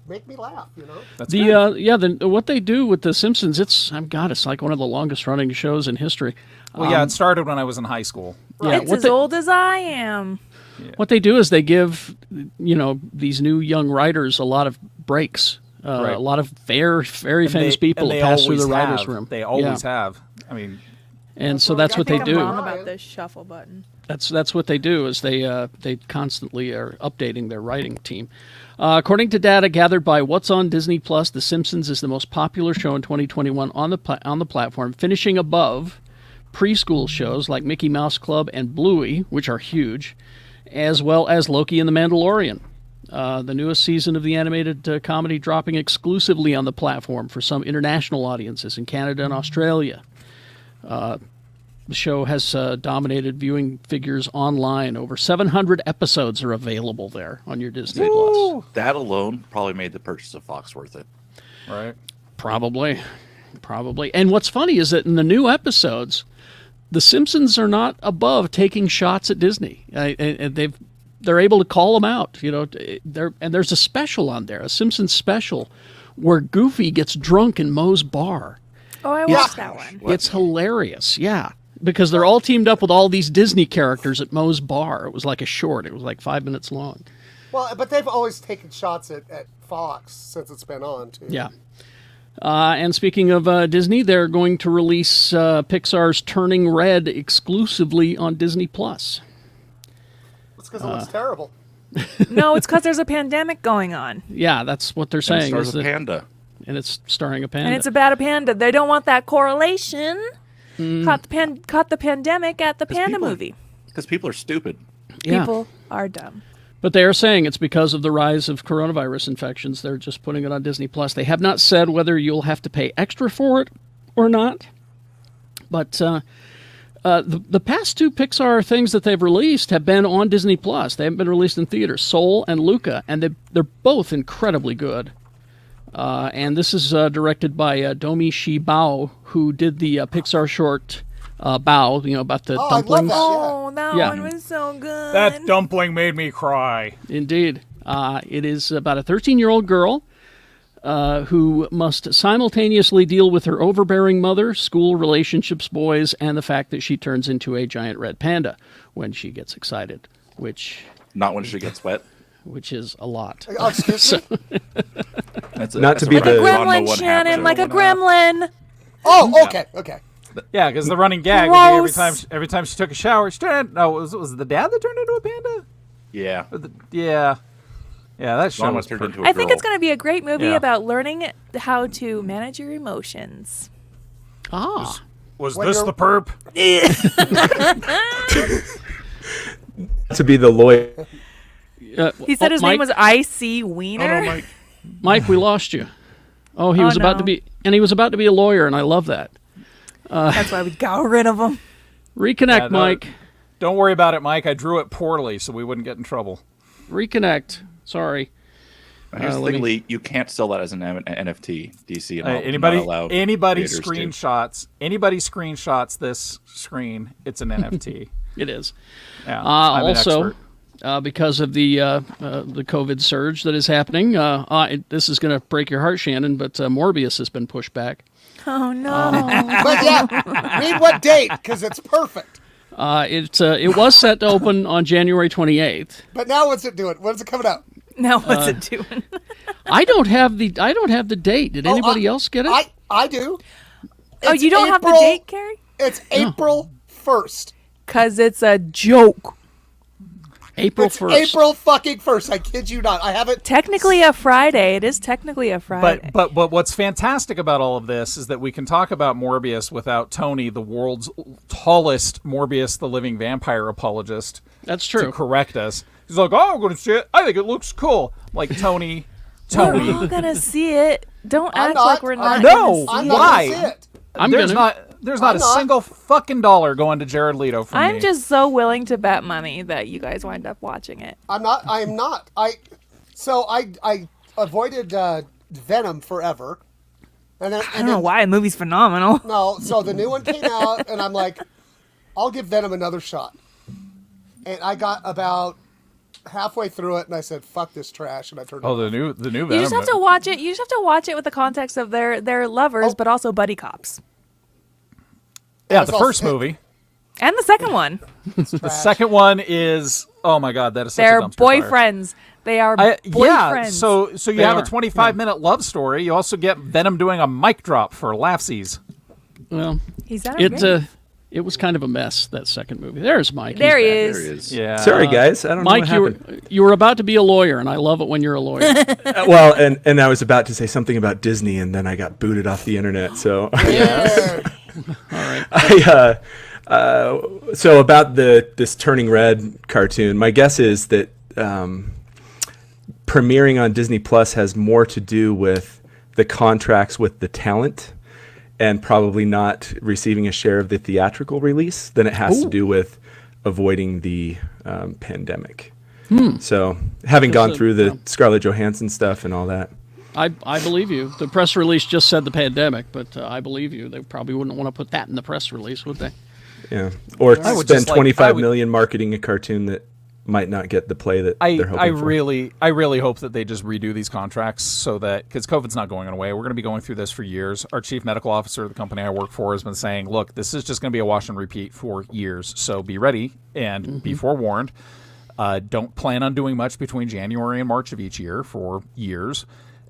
make me laugh, you know? That's The good. what they do with The Simpsons, it's like one of the longest running shows in history. Well, yeah, it started when I was in high school. Yeah, It's as old as I am. what they do is they give these new young writers a lot of breaks. Right. A lot of very famous people and they pass through always the writers' have. room. They always Yeah. have. I mean, And so what that's we what got they I'm do. wrong about this shuffle button. That's what they do is they constantly are updating their writing team. According to data gathered by What's on Disney Plus, The Simpsons is the most popular show in 2021 on the platform, finishing above preschool shows like Mickey Mouse Club and Bluey, which are huge, as well as Loki and The Mandalorian. The newest season of the animated comedy dropping exclusively on the platform for some international audiences in Canada and Australia. The show has dominated viewing figures online. Over 700 episodes are available there on your Disney Plus. That alone probably made the purchase of Fox worth it. right? Probably. And what's funny is that in the new episodes, the Simpsons are not above taking shots at Disney. And they're able to call them out. And there's a special on there, a Simpsons special, where Goofy gets drunk in Moe's bar. Oh, I watched that one. It's hilarious, yeah. Because they're all teamed up with all these Disney characters at Moe's bar. It was like a short. It was like 5 minutes long. Well, but they've always taken shots at Fox since it's been on, too. Yeah. And speaking of Disney, they're going to release Pixar's Turning Red exclusively on Disney+. It's because it looks terrible. No, it's because there's a pandemic going on. Yeah, that's what they're And saying. stars is a that- panda. And it's starring a panda. And it's about a panda. They don't want that correlation. Caught the pandemic at the panda movie. Because people are stupid. Yeah. People are dumb. But they are saying it's because of the rise of coronavirus infections. They're just putting it on Disney+. They have not said whether you'll have to pay extra for it or not. But the past two Pixar things that they've released have been on Disney+. They haven't been released in theaters. Soul and Luca. And they're both incredibly good. And this is directed by Domi Shi Bao, who did the Pixar short Bao, about the dumplings. Oh, that Yeah. one was so good. That dumpling made me cry. Indeed. It is about a 13-year-old girl who must simultaneously deal with her overbearing mother, school, relationships, boys, and the fact that she turns into a giant red panda when she gets excited, which Not when she gets wet. is a lot. Oh, excuse me? Not to be what the- Ron Gremlin, Mo one Shannon, happened. like a gremlin. Oh, okay, okay. Yeah, because the running gag would be Gross. every time she took a shower, she turned. No, was it the dad that turned into a panda? Yeah. Yeah, that show Ron was was turned pretty. into a I think girl. it's going to be a great movie Yeah. about learning how to manage your emotions. Ah. Was When this you're- the perp? To be the lawyer. He said his Mike, name was I.C. Wiener. Oh, no, Mike. Mike, we lost you. Oh, he Oh, was about no. to be, and he was about to be a lawyer, and I love that. That's why we got rid of him. Reconnect, Yeah, no, Mike. Don't worry about it, Mike. I drew it poorly, so we wouldn't get in trouble. Reconnect. Sorry. Here's the let thing, me- Lee. You can't sell that as an NFT, DC. And Anybody creators to. screenshots this screen, it's an NFT. It is. Yeah, I'm an Also, expert. because of the COVID surge that is happening, this is going to break your heart, Shannon, but Morbius has been pushed back. Oh, no. But yeah, read what date, because it's perfect. It was set to open on January 28th. But now what's it doing? When's it coming out? Now what's it doing? I don't have the date. Did anybody else get it? I do. Oh, It's you don't have the April- date, Carrie? It's April 1st. Because it's a joke. April It's 1st. April fucking 1st. I kid you not. I haven't. Technically a Friday. It is technically a Friday. But what's fantastic about all of this is that we can talk about Morbius without Tony, the world's tallest Morbius the Living Vampire apologist, That's to true. correct us. He's like, "Oh, I'm going to see it. I think it looks cool." Like Tony. We're all going to see it. Don't I'm act not. like we're I'm not. No. gonna see I'm it. not Why? gonna see it. I'm there's gonna. not a not. single fucking dollar going to Jared Leto from me. I'm just so willing to bet money that you guys wind up watching it. I'm not. I am not. I avoided Venom forever. And then, I don't know why. The movie's phenomenal. No, so the new one came out, and I'm like, I'll give Venom another shot. And I got about halfway through it, and I said, "Fuck this trash," and I turned. Oh, it the off. new Venom. You just have to watch it. You just have to watch it with the context of their lovers, but also buddy cops. Yeah, It's the all first sick. movie. And the second one. The second one is, oh my god, that is such They're a dumpster fire. boyfriends. They are Yeah, boyfriends. so you They have are, a 25-minute love story. You also get Venom doing a mic drop for laughsies. Well, He's done it. it was kind of a mess, that second movie. There's Mike. There he He's There he is. is. Yeah. Sorry, guys. I don't know Mike, what you happened. you were about to be a lawyer, and I love it when you're a lawyer. Well, and I was about to say something about Disney, and then I got booted off the internet. So, Yeah. so about this Turning Red cartoon, my guess is that premiering on Disney Plus has more to do with the contracts with the talent, and probably not receiving a share of the theatrical release than it has to do with avoiding the pandemic. So, having gone through the Scarlett Johansson stuff and all that. I believe you. The press release just said the pandemic, but I believe you. They probably wouldn't want to put that in the press release, would they? Yeah, or I would spend just like- 25 I would- million marketing a cartoon that might not get the play that I they're hoping for. I really hope that they just redo these contracts so that, because COVID's not going away, we're going to be going through this for years. Our chief medical officer of the company I work for has been saying, look, this is just going to be a wash and repeat for years. So be ready and be forewarned. Don't plan on doing much between January and March of each year for years.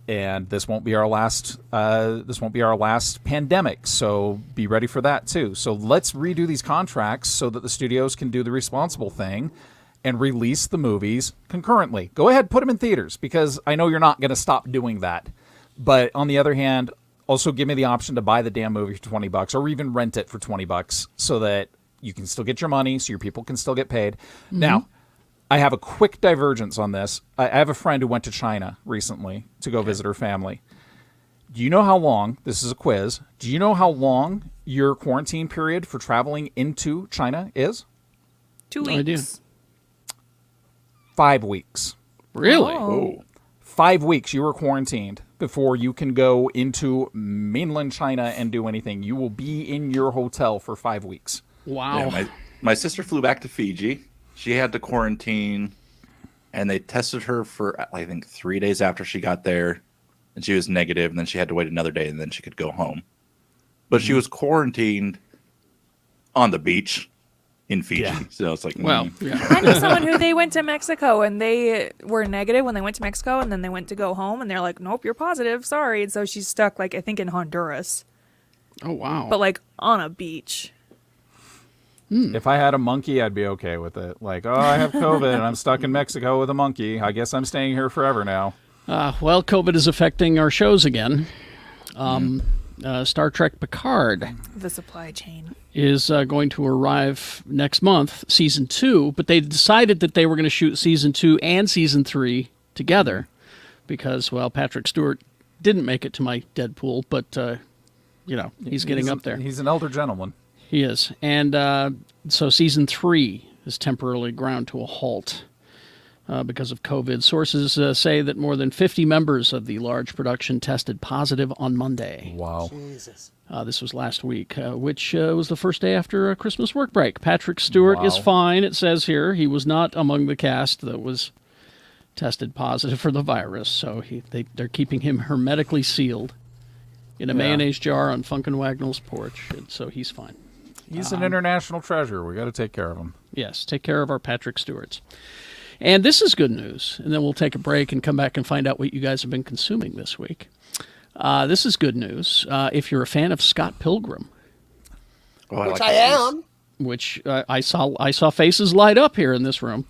And this won't be our last. This won't be our last pandemic. So be ready for that too. So let's redo these contracts so that the studios can do the responsible thing and release the movies concurrently. Go ahead, put them in theaters, because I know you're not going to stop doing that. But on the other hand, also give me the option to buy the damn movie for $20 or even rent it for $20 so that you can still get your money, so your people can still get paid. Now, I have a quick divergence on this. I have a friend who went to China recently to go visit her family. Do you know how long, this is a quiz, do you know how long your quarantine period for traveling into China is? 2 No idea. weeks. 5 weeks. Really? Oh. 5 weeks you are quarantined before you can go into mainland China and do anything. You will be in your hotel for 5 weeks. Wow. Yeah, my sister flew back to Fiji. She had to quarantine, and they tested her for, I think, 3 days after she got there, and she was negative, and then she had to wait another day, and then she could go home. But she was quarantined on the beach in Fiji. Yeah. So it's like, Well, yeah. I know someone who they went to Mexico and they were negative when they went to Mexico, and then they went to go home and they're like, nope, you're positive. Sorry. And so she's stuck, like, I think in Honduras, Oh, wow. but like on a beach. If I had a monkey, I'd be okay with it. Like, oh, I have COVID and I'm stuck in Mexico with a monkey. I guess I'm staying here forever now. Well, COVID is affecting our shows again. Star Trek Picard The supply chain. is going to arrive next month, season 2, but they decided that they were going to shoot season 2 and season 3 together because, well, Patrick Stewart didn't make it to my Deadpool, but, he's getting up there. He's an elder gentleman. He is. And so season 3 is temporarily ground to a halt because of COVID. Sources say that more than 50 members of the large production tested positive on Monday. Wow. Jesus. This was last week, which was the first day after a Christmas work break. Patrick Stewart is Wow. fine, it says here. He was not among the cast that was tested positive for the virus, so they're keeping him hermetically sealed in a mayonnaise jar on Funkin' Wagnall's porch, and so he's fine. He's an international treasure. We got to take care of him. Yes, take care of our Patrick Stewarts. And this is good news, and then we'll take a break and come back and find out what you guys have been consuming this week. This is good news. If you're a fan of Scott Pilgrim, Which I am. which I saw faces light up here in this room.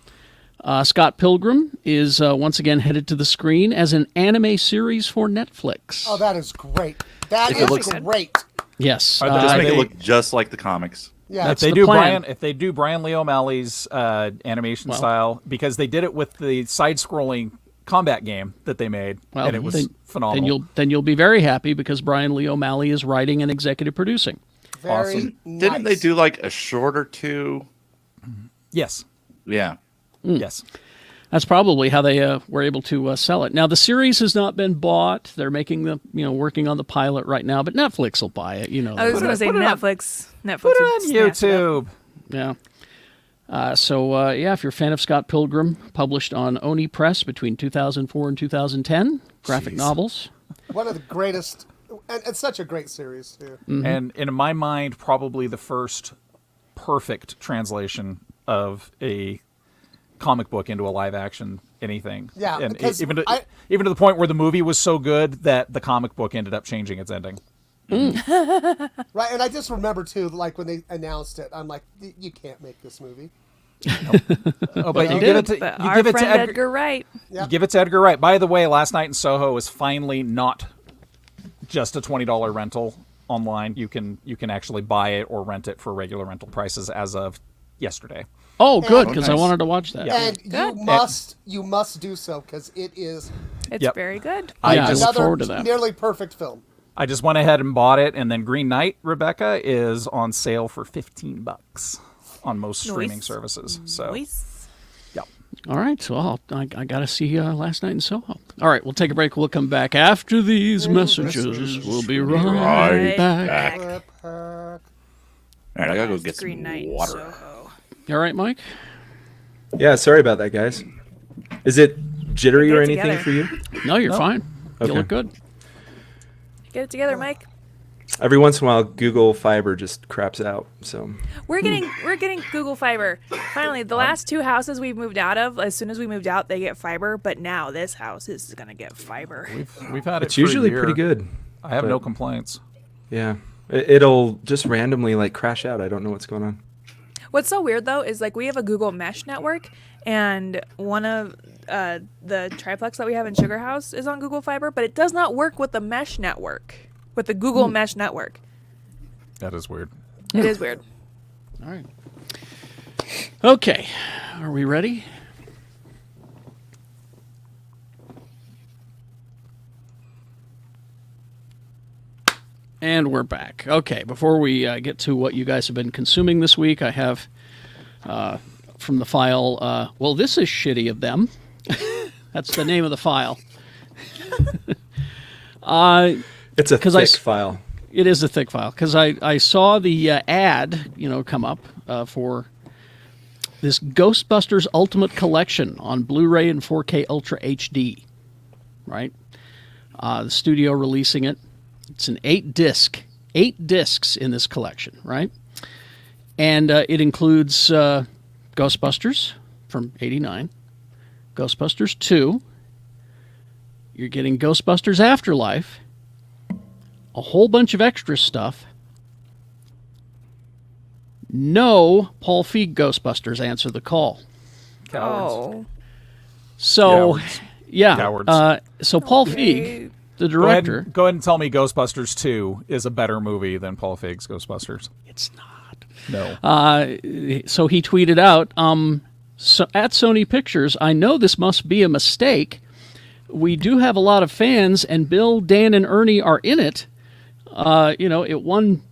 Scott Pilgrim is once again headed to the screen as an anime series for Netflix. Oh, that is great. That If it is looks- great. Yes. Just make they- it look just like the comics. Yeah. If they the do plan. Brian Lee O'Malley's animation style, because they did it with the side-scrolling combat game that they made, and it was phenomenal. Then you'll be very happy because Brian Lee O'Malley is writing and executive producing. Very Awesome. nice. Didn't they do like a short or two? Yes. Yeah. Yes. That's probably how they were able to sell it. Now the series has not been bought. They're making working on the pilot right now, but Netflix will buy it. I was going to say put it on- Netflix. Netflix Put it would on snatch it up. YouTube. Yeah. So if you're a fan of Scott Pilgrim, published on Oni Press between 2004 and 2010, graphic novels. One of the greatest, and it's such a great series, too. And in my mind, probably the first perfect translation of a comic book into a live action anything. Yeah, and because even to the point where the movie was so good that the comic book ended up changing its ending. Right, and I just remember, too, like when they announced it, I'm like, you can't make this movie. Oh, but you did. give it to But you our give it to friend Edgar. Edgar Wright. Yeah. You give it to Edgar Wright. By the way, Last Night in Soho is finally not just a $20 rental online. You can actually buy it or rent it for regular rental prices as of yesterday. Oh, good, because I nice. wanted to watch that. Yeah. And Good. you must do so, because it is It's Yep. very good. Yeah, I look another forward to that. nearly perfect film. I just went ahead and bought it, and then Green Knight, Rebecca, is on sale for $15 on most streaming Nice. services. So, Nice. yeah. All right, so I got to see Last Night in Soho. All right, we'll take a break. We'll come back after these messages. We'll be right back. All right, I gotta go get Green some Knight in water. Soho. You all right, Mike? Yeah, sorry about that, guys. Is it jittery Get or it anything together. for you? No, you're No. fine. Okay. You look good. Get it together, Mike. Every once in a while, Google Fiber just craps out. So We're getting Google Fiber. Finally, the last 2 houses we've moved out of, as soon as we moved out, they get fiber. But now this house is gonna get fiber. We've had it. it's for a usually year. pretty good. I have but- no complaints. Yeah, it'll just randomly like crash out. I don't know what's going on. What's so weird though is like we have a Google Mesh network, and one of the triplex that we have in Sugar House is on Google Fiber, but it does not work with the Mesh network, with the Google Mesh network. That is weird. It is weird. All right. Okay. Are we ready? And we're back. Okay, before we get to what you guys have been consuming this week, I have from the file, well, this is shitty of them. That's the name of the file. It's a 'Cause I thick file. It is a thick file, because I saw the ad, come up for this Ghostbusters Ultimate Collection on Blu-ray and 4K Ultra HD, right? The studio releasing it. It's an 8 discs in this collection, right? And it includes Ghostbusters from '89, Ghostbusters 2. You're getting Ghostbusters Afterlife, a whole bunch of extra stuff. No Paul Feig Ghostbusters Answer the Call. Cowards. Oh, So, Cowards. yeah. Cowards. So Paul Okay. Feig, the Go ahead, director. go ahead and tell me Ghostbusters 2 is a better movie than Paul Feig's Ghostbusters. It's not. No. So he tweeted out, so at Sony Pictures, I know this must be a mistake. We do have a lot of fans, and Bill, Dan, and Ernie are in it. It won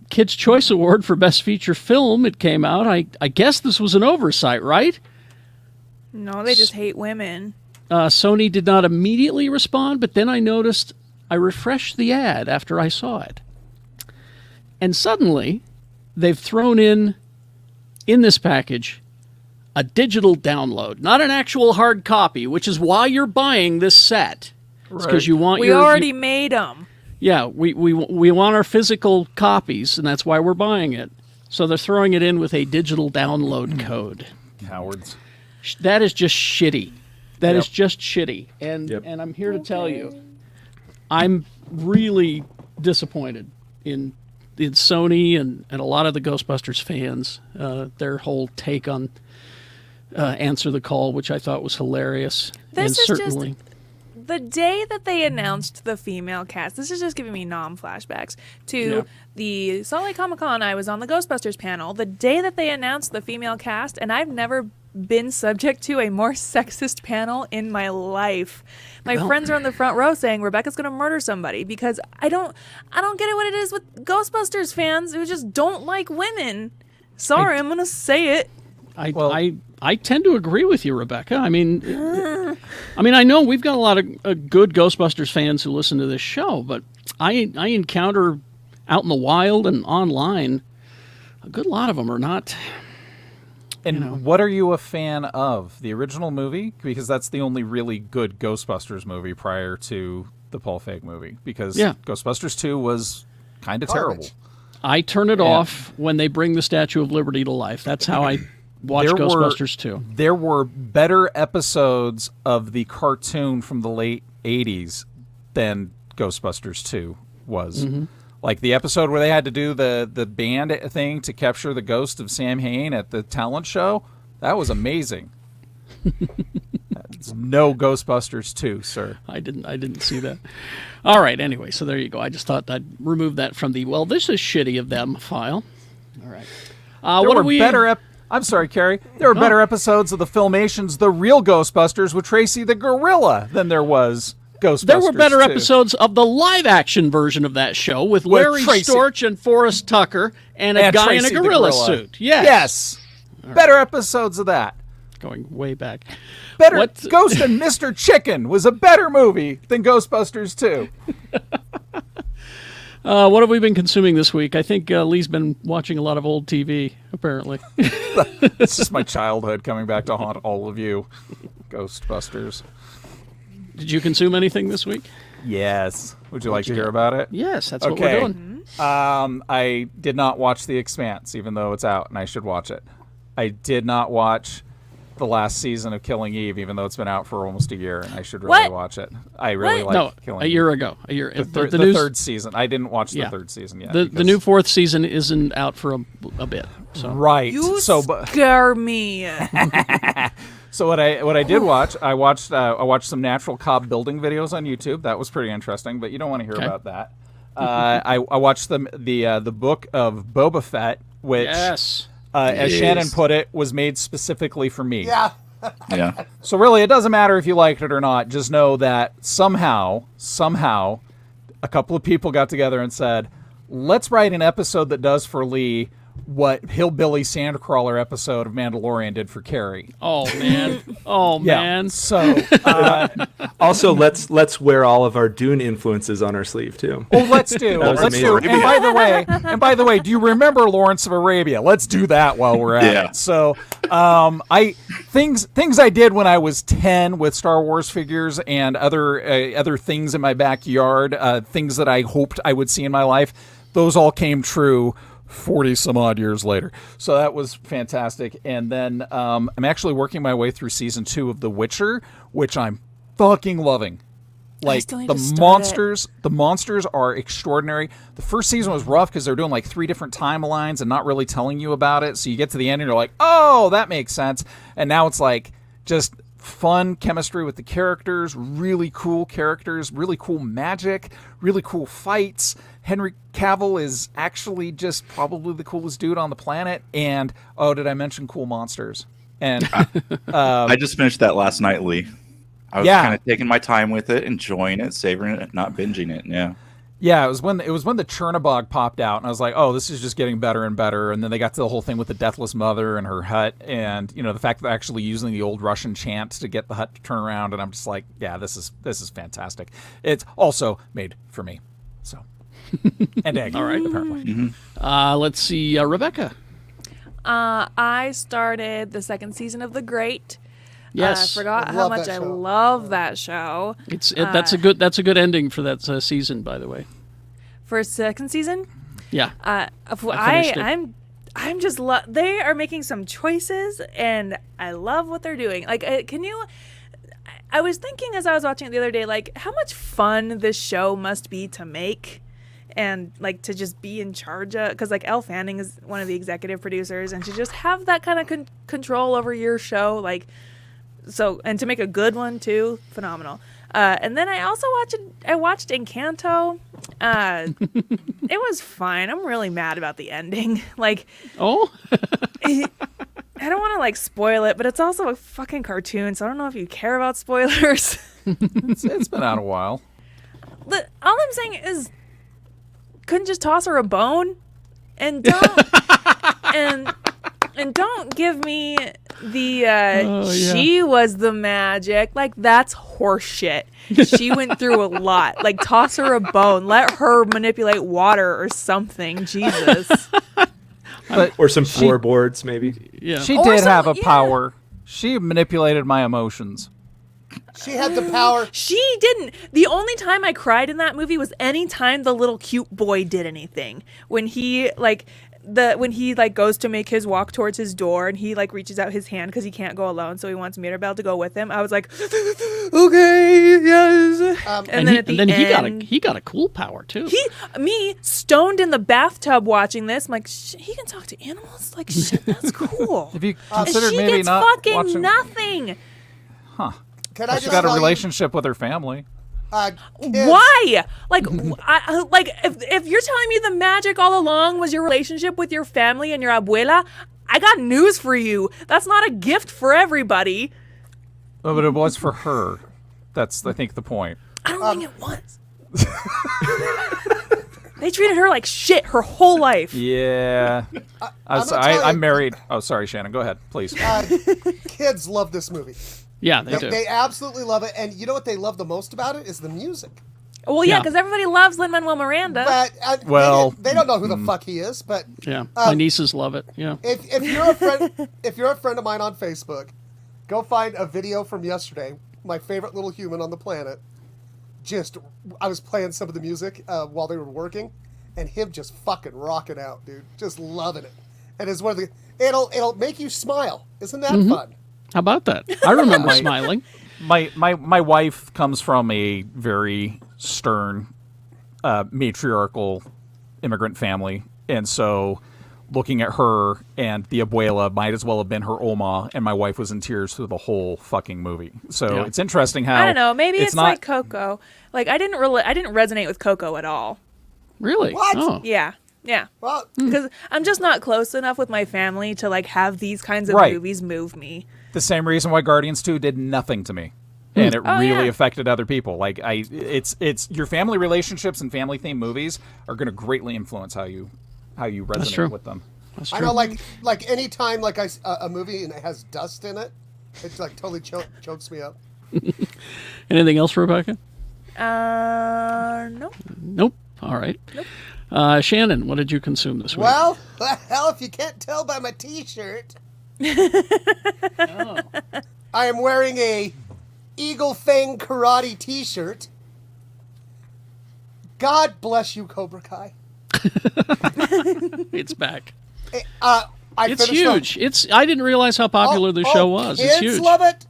Kids' Choice Award for Best Feature Film. It came out. I guess this was an oversight, right? no, they just hate women. Sony did not immediately respond, but then I refreshed the ad after I saw it. And suddenly, they've thrown in this package, a digital download, not an actual hard copy, which is why you're buying this set. It's because you want We already made them. Yeah, we want our physical copies, and that's why we're buying it. So they're throwing it in with a digital download code. Cowards. That is just shitty. That is Yep. just shitty. And Yep. and I'm here to tell you, I'm really disappointed in Sony and a lot of the Ghostbusters fans. Their whole take on Answer the Call, which I thought was hilarious. This and is just- certainly, The day that they announced the female cast, this is just giving me flashbacks to Yeah. the Salt Lake Comic Con. I was on the Ghostbusters panel. The day that they announced the female cast, and I've never been subject to a more sexist panel in my life. My friends are on the front row saying Rebecca's going to murder somebody because I don't get it what it is with Ghostbusters fans who just don't like women. Sorry, I'm going to say it. I tend to agree with you, Rebecca. I mean, I know we've got a lot of good Ghostbusters fans who listen to this show, but I encounter out in the wild and online a good lot of them are not. And what are you a fan of? The original movie? Because that's the only really good Ghostbusters movie prior to the Paul Feig movie. Because Yeah. Ghostbusters 2 was kind of Garbage. terrible. I turn it off when they bring the Statue of Liberty to life. That's how I watch There Ghostbusters 2. There were better episodes of the cartoon from the late 80s than Ghostbusters 2 was. Mm-hmm. Like the episode where they had to do the band thing to capture the ghost of Sam Hain at the talent show. That was amazing. That's no Ghostbusters 2, sir. I didn't see that. All right, anyway, so there you go. I just thought I'd remove that from the, well, this is shitty of them file. All right. There What were do we... better I'm sorry, Carrie. There were better episodes of the Filmation's The Real Ghostbusters with Tracy the Gorilla than there was Ghostbusters There were better 2. episodes of the live-action version of that show with Larry Tracy. Storch and Forrest Tucker and a And guy Tracy in the a gorilla Gorilla. suit. Yes. Yes. Better episodes of that. Going way back. Better What- Ghost and Mr. Chicken was a better movie than Ghostbusters 2. What have we been consuming this week? I think Lee's been watching a lot of old TV, apparently. It's just my childhood coming back to haunt all of you. Ghostbusters. Did you consume anything this week? Yes. Would you like to hear about it? Yes, that's what Okay. we're doing. I did not watch The Expanse, even though it's out and I should watch it. I did not watch the last season of Killing Eve, even though it's been out for almost a year and I should really What? watch it. I really What? like No, Killing a Eve. year ago. The The new, third season. I didn't watch the Yeah. third season yet. the because- new fourth season isn't out for a bit. So Right. You So, scare me. So what I did watch, I watched some natural cob building videos on YouTube. That was pretty interesting, but you don't want to hear Okay. about that. I watched the book of Boba Fett, which, yes. as Yes. Shannon put it, was made specifically for me. Yeah. Yeah. So really, it doesn't matter if you liked it or not. Just know that somehow, a couple of people got together and said, "Let's write an episode that does for Lee what Hillbilly Sandcrawler episode of Mandalorian did for Carrie." Oh man. Oh Yeah. man. So. Also, let's wear all of our Dune influences on our sleeve too. Oh, let's do. was Let's do. amazing. And by the way, do you remember Lawrence of Arabia? Let's do that while we're at Yeah. it. So, things I did when I was 10 with Star Wars figures and other things in my backyard, things that I hoped I would see in my life, those all came true 40 some odd years later. So that was fantastic. And then I'm actually working my way through season 2 of The Witcher, which I'm fucking loving. Like still need the to start monsters, the monsters are extraordinary. The first season was rough because they're doing like 3 different timelines and not really telling you about it. So you get to the end and you're like, oh, that makes sense. And now it's like just fun chemistry with the characters, really cool characters, really cool magic, really cool fights. Henry Cavill is actually just probably the coolest dude on the planet. And oh, did I mention cool monsters? And I just finished that last night, Lee. I was Yeah. kind of taking my time with it, enjoying it, savoring it, not binging it. Yeah. yeah, it was when the Chernobog popped out, and I was like, oh, this is just getting better and better. And then they got to the whole thing with the Deathless Mother and her hut, and the fact that they're actually using the old Russian chant to get the hut to turn around, and I'm just like, yeah, this is fantastic. It's also made for me, so and egg. All right, apparently. Let's see, Rebecca. I started the second season of The Great. Yes. I forgot I how love much that I show. love that show. That's a good ending for that season, by the way. For second season, Yeah. I finished it. I'm just they are making some choices, and I love what they're doing. Like, I was thinking as I was watching it the other day, like how much fun this show must be to make. And like to just be in charge of, because like Elle Fanning is one of the executive producers, and to just have that kind of control over your show, like, so, and to make a good one too, phenomenal. And then I also watched Encanto. It was fine. I'm really mad about the ending. Like, Oh. I don't want to like spoil it, but it's also a fucking cartoon, so I don't know if you care about spoilers. It's been out a while. All I'm saying is, couldn't just toss her a bone, and don't and don't give me the she was the magic. Like, that's horseshit. She went through a lot. Like, toss her a bone, let her manipulate water or something. Jesus. Or some floorboards, maybe. Yeah. She Or did some- have a yeah. power. She manipulated my emotions. She had the power. She didn't. The only time I cried in that movie was any time the little cute boy did anything. When he goes to make his walk towards his door, and he like reaches out his hand because he can't go alone, so he wants Mirabelle to go with him. I was like, okay, yes. And then he got a cool power too. me stoned in the bathtub watching this. I'm like, he can talk to animals. Like, shit, that's cool. Have you And considered she maybe gets not fucking watching? nothing. Can I She just got a tell you, relationship with her family. kids, Why? Like, if you're telling me the magic all along was your relationship with your family and your abuela, I got news for you. That's not a gift for everybody. Oh, but it was for her. That's, I think, the point. I don't think it was. They treated her like shit her whole life. Yeah. I'm gonna tell I'm you- married. Oh, sorry, Shannon. Go ahead, please. Kids love this movie. Yeah, they do. They absolutely love it, and you know what they love the most about it is the music. Well, yeah, Yeah. because everybody loves Lin-Manuel Miranda. But Well, they don't know who the fuck he is. But Yeah, my nieces love it. Yeah. if you're a friend, if you're a friend of mine on Facebook, go find a video from yesterday. My favorite little human on the planet. I was playing some of the music while they were working, and him just fucking rocking out, dude, just loving it. And it's one of the it'll make you smile. Isn't that fun? How about that? I remember smiling. My wife comes from a very stern, matriarchal immigrant family, and so looking at her and the abuela might as well have been her Oma, and my wife was in tears through the whole fucking movie. So Yeah. it's interesting how I don't know. Maybe it's not like Coco. Like I didn't resonate with Coco at all. Really? What? Oh. Yeah. Yeah. Well, Because I'm just not close enough with my family to like have these kinds of Right. movies move me. the same reason why Guardians 2 did nothing to me. And it Oh, really yeah. affected other people. Like it's your family relationships and family themed movies are going to greatly influence how you true. resonate with them. That's I true. know, like any time like a movie and it has dust in it, it's like totally chokes me up. Anything else, Rebecca? No. Nope. All right. Shannon, what did you consume this week? Well, hell, if you can't tell by my T-shirt, I am wearing a Eagle Fang Karate T-shirt. God bless you, Cobra Kai. It's back. I It's finished up- huge. I didn't realize how popular the show was. Kids It's huge. love it.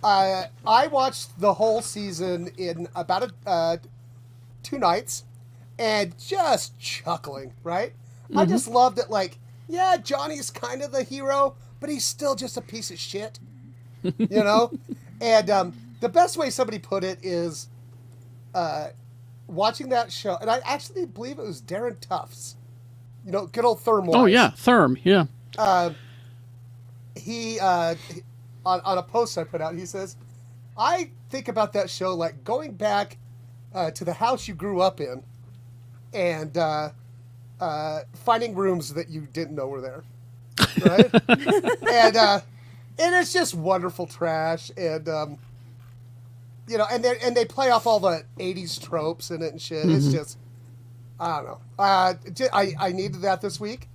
I watched the whole season in about 2 nights, and just chuckling. Right? I just loved it. Like, yeah, Johnny's kind of the hero, but he's still just a piece of shit. You know? And the best way somebody put it is watching that show, and I actually believe it was Darren Tufts. You know, good old Thermwise. Oh, yeah. Therm. Yeah. He on a post I put out, he says, I think about that show like going back to the house you grew up in and finding rooms that you didn't know were there, right? and it's just wonderful trash, and you know, and they play off all the 80s tropes in it and shit. It's just, I don't know. I needed that this week.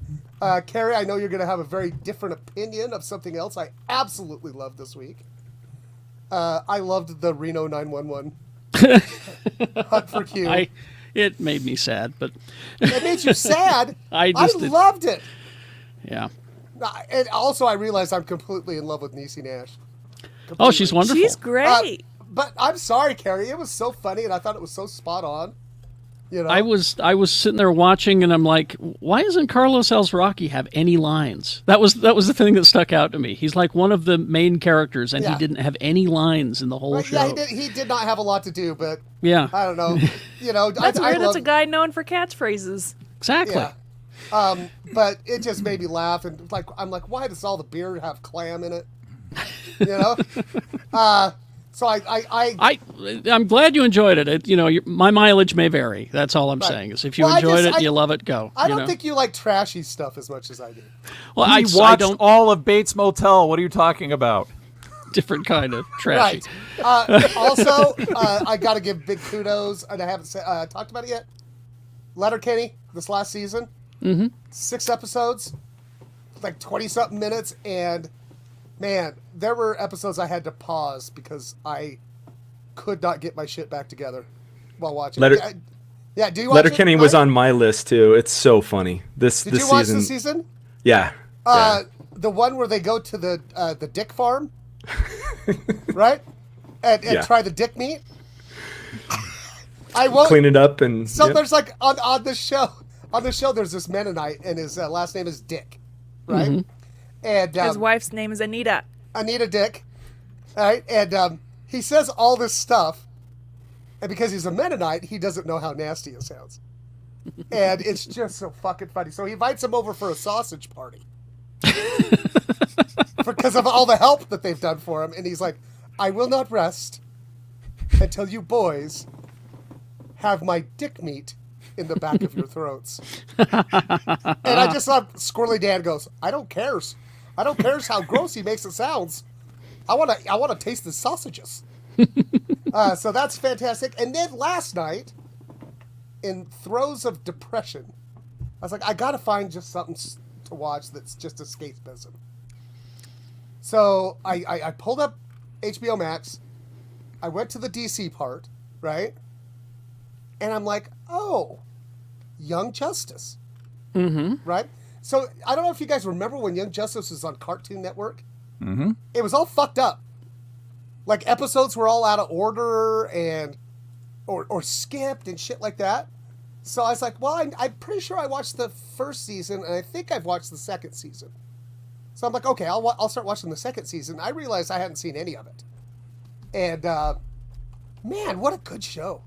Carrie, I know you're going to have a very different opinion of something else I absolutely loved this week. I loved the Reno 911 Hunt for Q. It made me sad, but It made you sad. I loved it. yeah. And also, I realized I'm completely in love with Niecy Nash. Oh, she's Completely. wonderful. She's great. But I'm sorry, Carrie. It was so funny, and I thought it was so spot on. You know, I was sitting there watching, and I'm like, why doesn't Carlos Alzraki have any lines? That was the thing that stuck out to me. He's like one of the main characters, and he Yeah. didn't have any lines in the whole show. Yeah, he did not have a lot to do, but Yeah, I don't know. You know, That's I weird. That's love, a guy known for catchphrases. exactly. Yeah. But it just made me laugh, and like I'm like, why does all the beer have clam in it? You know. So I'm glad you enjoyed it. My mileage may vary. That's all I'm Right. saying. Is if you Well, I enjoyed just- it, you love it, go. I you don't know? think you like trashy stuff as much as I do. Well, I I watched don't. all of Bates Motel. What are you talking about? Different kind of trashy. Right. Also, I got to give big kudos, and I haven't talked about it yet. Letterkenny, this last season, 6 episodes, like 20-something minutes, and man, there were episodes I had to pause because I could not get my shit back together while watching. Yeah, do you watch Letterkenny it, was Mike? on my list too. It's so funny. This Did this you watch season. the season? Yeah. Yeah. The one where they go to the dick farm, right? And Yeah. try the dick meat. I won't Clean it up and So yep. there's like on the show. On the show, there's this Mennonite, and his last name is Dick, right? And His wife's name is Anita. Anita Dick, right? And he says all this stuff, and because he's a Mennonite, he doesn't know how nasty it sounds, and it's just so fucking funny. So he invites him over for a sausage party because of all the help that they've done for him, and he's like, "I will not rest until you boys have my dick meat in the back of your throats." And I just thought Squirrely Dan goes, I don't cares how gross he makes it sounds. I want to taste the sausages. So that's fantastic. And then last night, in throes of depression, I was like, I gotta find just something to watch that's just escapism. So I pulled up HBO Max. I went to the DC part, right? And I'm like, oh, Young Justice. Mm-hmm. Right? So I don't know if you guys remember when Young Justice was on Cartoon Network. Mm-hmm. It was all fucked up. Like episodes were all out of order and or skipped and shit like that. So I was like, well, I'm pretty sure I watched the first season, and I think I've watched the second season. So I'm like, okay, I'll start watching the second season. I realized I hadn't seen any of it. And, man, what a good show.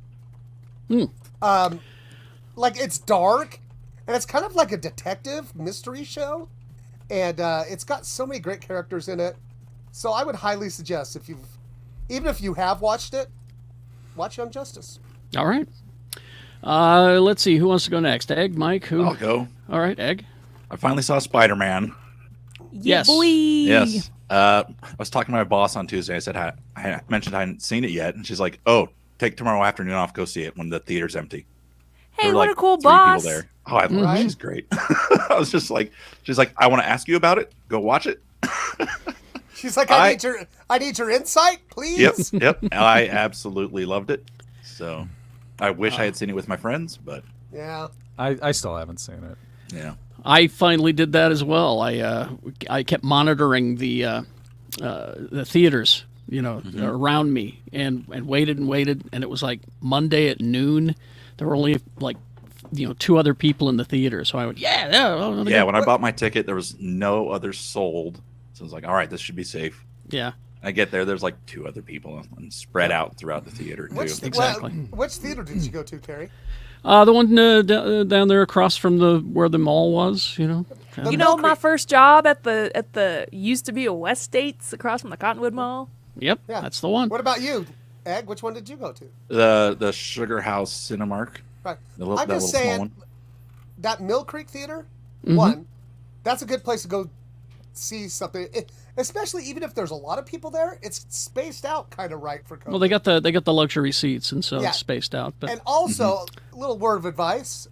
Like, it's dark, and it's kind of like a detective mystery show. And it's got so many great characters in it. So I would highly suggest, even if you have watched it, watch Young Justice. All right. Let's see. Who wants to go next? Egg, Mike? Who? I'll go. All right, Egg. I finally saw Spider-Man. Yes. Boy. Yes. I was talking to my boss on Tuesday. I said I mentioned I hadn't seen it yet, and she's like, "Oh, take tomorrow afternoon off. Go see it when the theater's empty." Hey, There were what like a cool 3 boss. people there. Oh, I love her. She's great. I was just like, she's like, "I want to ask you about it. Go watch it." She's like, I need your insight, please. Yep. I absolutely loved it. So I wish I had seen it with my friends, but Yeah. I still haven't seen it. yeah. I finally did that as well. I kept monitoring the theaters, around me, and waited, and it was like Monday at noon. There were only like 2 other people in the theater, so I went, Yeah, when I bought my ticket, there was no others sold. So I was like, all right, this should be safe. Yeah. I get there's like 2 other people and spread out throughout the theater too. Exactly. Which theater did you go to, Carrie? The one down there across from where the mall was, You Mill know, my Creek. first job at the used to be a West States across from the Cottonwood Mall. Yep, Yeah. that's the one. What about you, Egg? Which one did you go to? The Sugar House Cinemark. Right. The little, I'm that just little small saying, one. that Mill Creek Theater, Mm-hmm. one, that's a good place to go see something. Especially even if there's a lot of people there, it's spaced out kind of right for COVID. Well, they got the luxury seats, and so Yeah. it's spaced out. But And also, a little word of advice.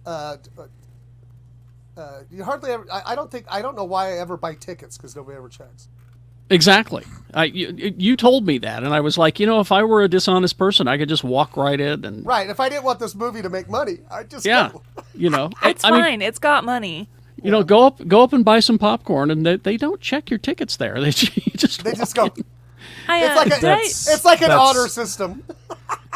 You hardly ever. I don't know why I ever buy tickets because nobody ever checks. exactly, you told me that, and I was like, if I were a dishonest person, I could just walk right in and Right. If I didn't want this movie to make money, I'd just yeah, go. It's I mean, fine. It's got money. go up and buy some popcorn, and they don't check your tickets there. They just They just go. I, It's like an That's- honor system.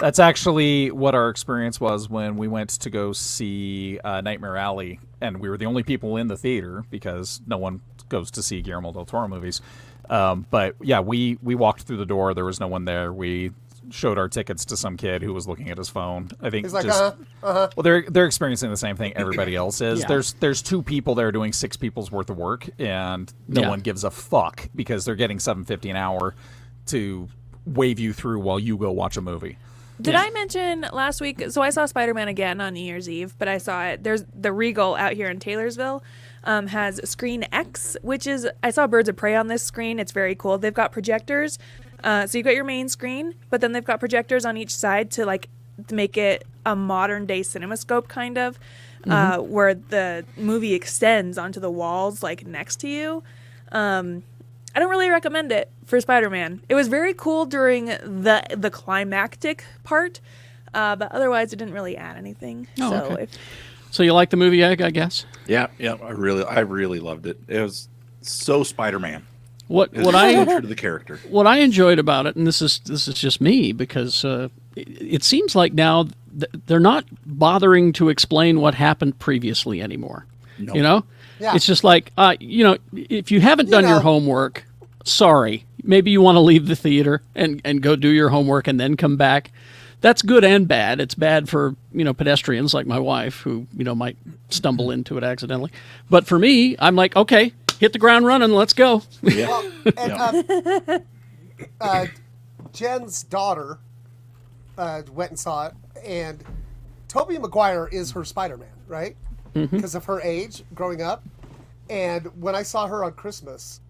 That's actually what our experience was when we went to go see Nightmare Alley, and we were the only people in the theater because no one goes to see Guillermo del Toro movies. But yeah, we walked through the door. There was no one there. We showed our tickets to some kid who was looking at his phone. I think He's like, just well, they're experiencing the same thing everybody else is. Yeah. There's 2 people there doing 6 people's worth of work, and no Yeah. one gives a fuck because they're getting $7.50 an hour to wave you through while you go watch a movie. Did I mention last week? So I saw Spider-Man again on New Year's Eve, but I saw it. There's the Regal out here in Taylorsville has Screen X, which is I saw Birds of Prey on this screen. It's very cool. They've got projectors, so you've got your main screen, but then they've got projectors on each side to make it a modern day CinemaScope kind of, where the movie extends onto the walls next to you. I don't really recommend it for Spider-Man. It was very cool during the climactic part, but otherwise it didn't really add anything. Oh, so okay. So you like the movie, Egg? I guess. Yeah. I really loved it. It was so Spider-Man. What It was what so I true to the character. what I enjoyed about it, and this is just me, because it seems like now they're not bothering to explain what happened previously anymore. No. Yeah. It's just like, if you haven't done your know. homework, sorry, maybe you want to leave the theater and go do your homework and then come back. That's good and bad. It's bad for, pedestrians like my wife who, might stumble into it accidentally. But for me, I'm like, okay, hit the ground running, let's go. Yeah. And Jen's daughter went and saw it, and Tobey Maguire is her Spider-Man, right? Because of her age growing up. And when I saw her on Christmas,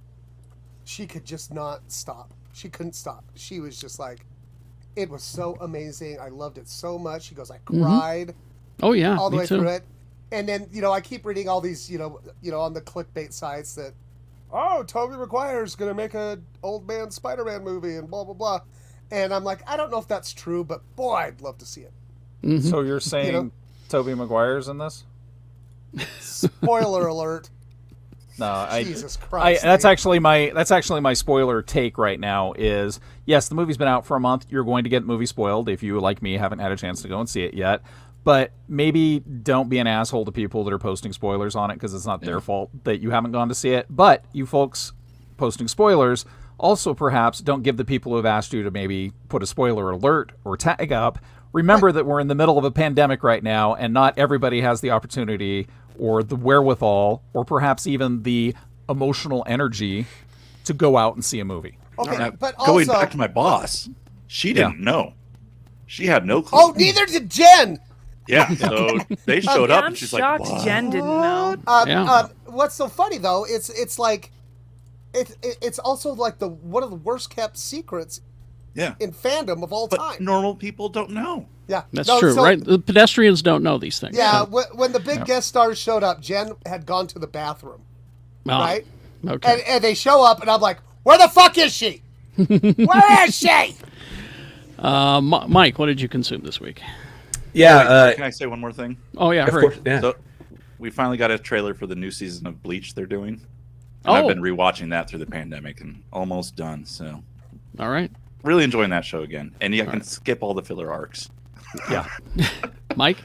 she could just not stop. She couldn't stop. She was just like, It was so amazing. I loved it so much. He goes, I cried Oh yeah, all the me way too. through it. And then, I keep reading all these, on the clickbait sites that, oh, Tobey Maguire's going to make an old man Spider-Man movie and blah, blah, blah. And I'm like, I don't know if that's true, but boy, I'd love to see it. So you're saying Tobey Maguire's in this? Spoiler alert. No, Jesus Christ. that's actually my spoiler take right now is, yes, the movie's been out for a month. You're going to get movie spoiled if you, like me, haven't had a chance to go and see it yet. But maybe don't be an asshole to people that are posting spoilers on it, because it's not their fault that you haven't gone to see it. But you folks posting spoilers also perhaps don't give the people who have asked you to maybe put a spoiler alert or tag up. Remember that we're in the middle of a pandemic right now, and not everybody has the opportunity or the wherewithal or perhaps even the emotional energy to go out and see a movie. Okay, Now, but going also, back to my boss, she didn't know. She had no clue. oh, neither did Jen. Yeah, so they showed up I'm and she's shocked like, what? Jen didn't know. Yeah. What's so funny though? It's like, it's also like one of the worst kept secrets Yeah. in fandom of all But time. normal people don't know. Yeah, That's No, true, so- right? The pedestrians don't know these things. Yeah, so- when the big guest stars showed up, Jen had gone to the bathroom, Ah, right? Okay. And they show up, and I'm like, where the fuck is she? Where is she? Mike, what did you consume this week? Yeah, Can I say one more thing? Oh yeah, of hurry. course. Yeah. So we finally got a trailer for the new season of Bleach they're doing. And Oh. I've been rewatching that through the pandemic and almost done. So All right, really enjoying that show again. And I can skip all the filler arcs. Yeah. Mike.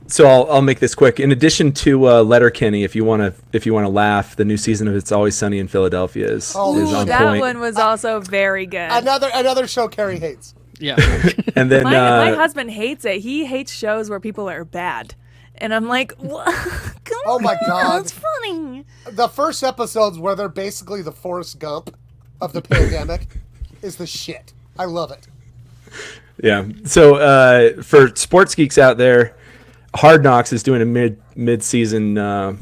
So I'll make this quick. In addition to Letterkenny, if you want to laugh, the new season of It's Always Sunny in Philadelphia is Ooh, on that point. one was also very good. Another show Carrie hates. Yeah. And then My husband hates it. He hates shows where people are bad. And I'm like, what? Come Oh my on, God. it's funny. The first episodes where they're basically the Forrest Gump of the pandemic is the shit. I love it. yeah. So for sports geeks out there, Hard Knocks is doing a mid-season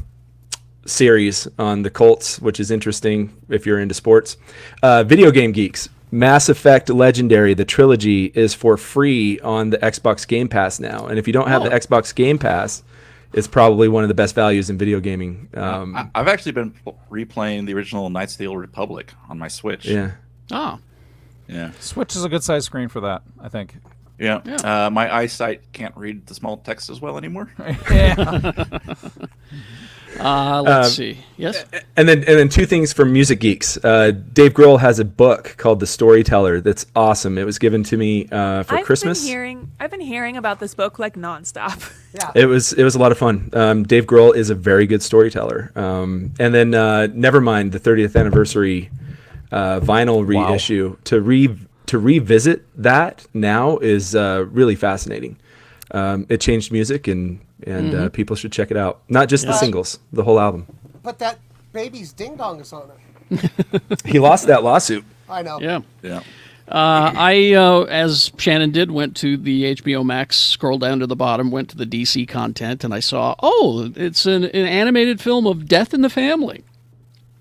series on the Colts, which is interesting if you're into sports. Video game geeks, Mass Effect Legendary, the trilogy, is for free on the Xbox Game Pass now. And if you don't have the Xbox Game Pass, it's probably one of the best values in video gaming. I've actually been replaying the original Knights of the Old Republic on my Switch. Yeah. Oh. Yeah. Switch is a good size screen for that, I think. Yeah. Yeah. My eyesight can't read the small text as well anymore. Let's see. Yes. And then two things for music geeks. Dave Grohl has a book called The Storyteller that's awesome. It was given to me for Christmas. I've been hearing about this book like nonstop. Yeah. It was a lot of fun. Dave Grohl is a very good storyteller. And then Nevermind, the 30th anniversary vinyl reissue, to revisit that now is really fascinating. It changed music, and people should check it out. Not just the singles, the whole album. But that baby's ding dong is on it. He lost that lawsuit. I know. Yeah. Yeah. I, as Shannon did, went to the HBO Max, scrolled down to the bottom, went to the DC content, and I saw, it's an animated film of Death in the Family.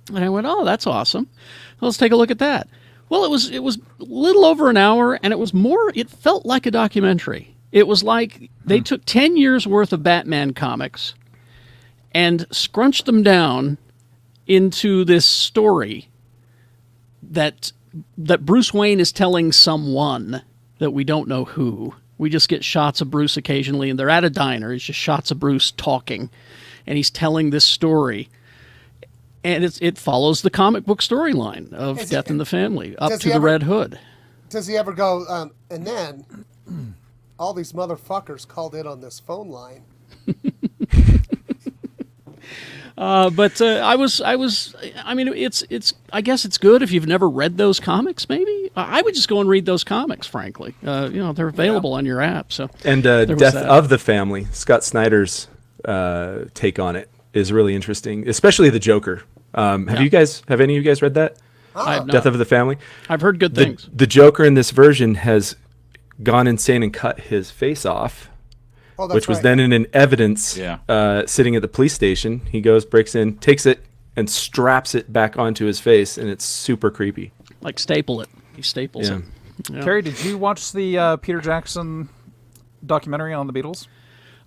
And I went, that's awesome. Let's take a look at that. Well, it was a little over an hour, and it felt like a documentary. It was like they took 10 years worth of Batman comics and scrunched them down into this story that Bruce Wayne is telling someone that we don't know who. We just get shots of Bruce occasionally, and they're at a diner. It's just shots of Bruce talking, and he's telling this story. And it follows the comic book storyline of Death in the Family up to the Red Hood. Does he ever go, and then all these motherfuckers called in on this phone line? I mean, I guess it's good if you've never read those comics, maybe. I would just go and read those comics, frankly. They're available on your app. So. And Death of the Family, Scott Snyder's take on it is really interesting, especially the Joker. Have any of you guys read that? I have not. Death of the Family? I've heard good things. The Joker in this version has gone insane and cut his face off, Oh, that's which was right. then in evidence sitting at the police station. He goes, breaks in, takes it, and straps it back onto his face, and it's super creepy. Like staple it. He staples it. Yeah. Carrie, did you watch the Peter Jackson documentary on the Beatles?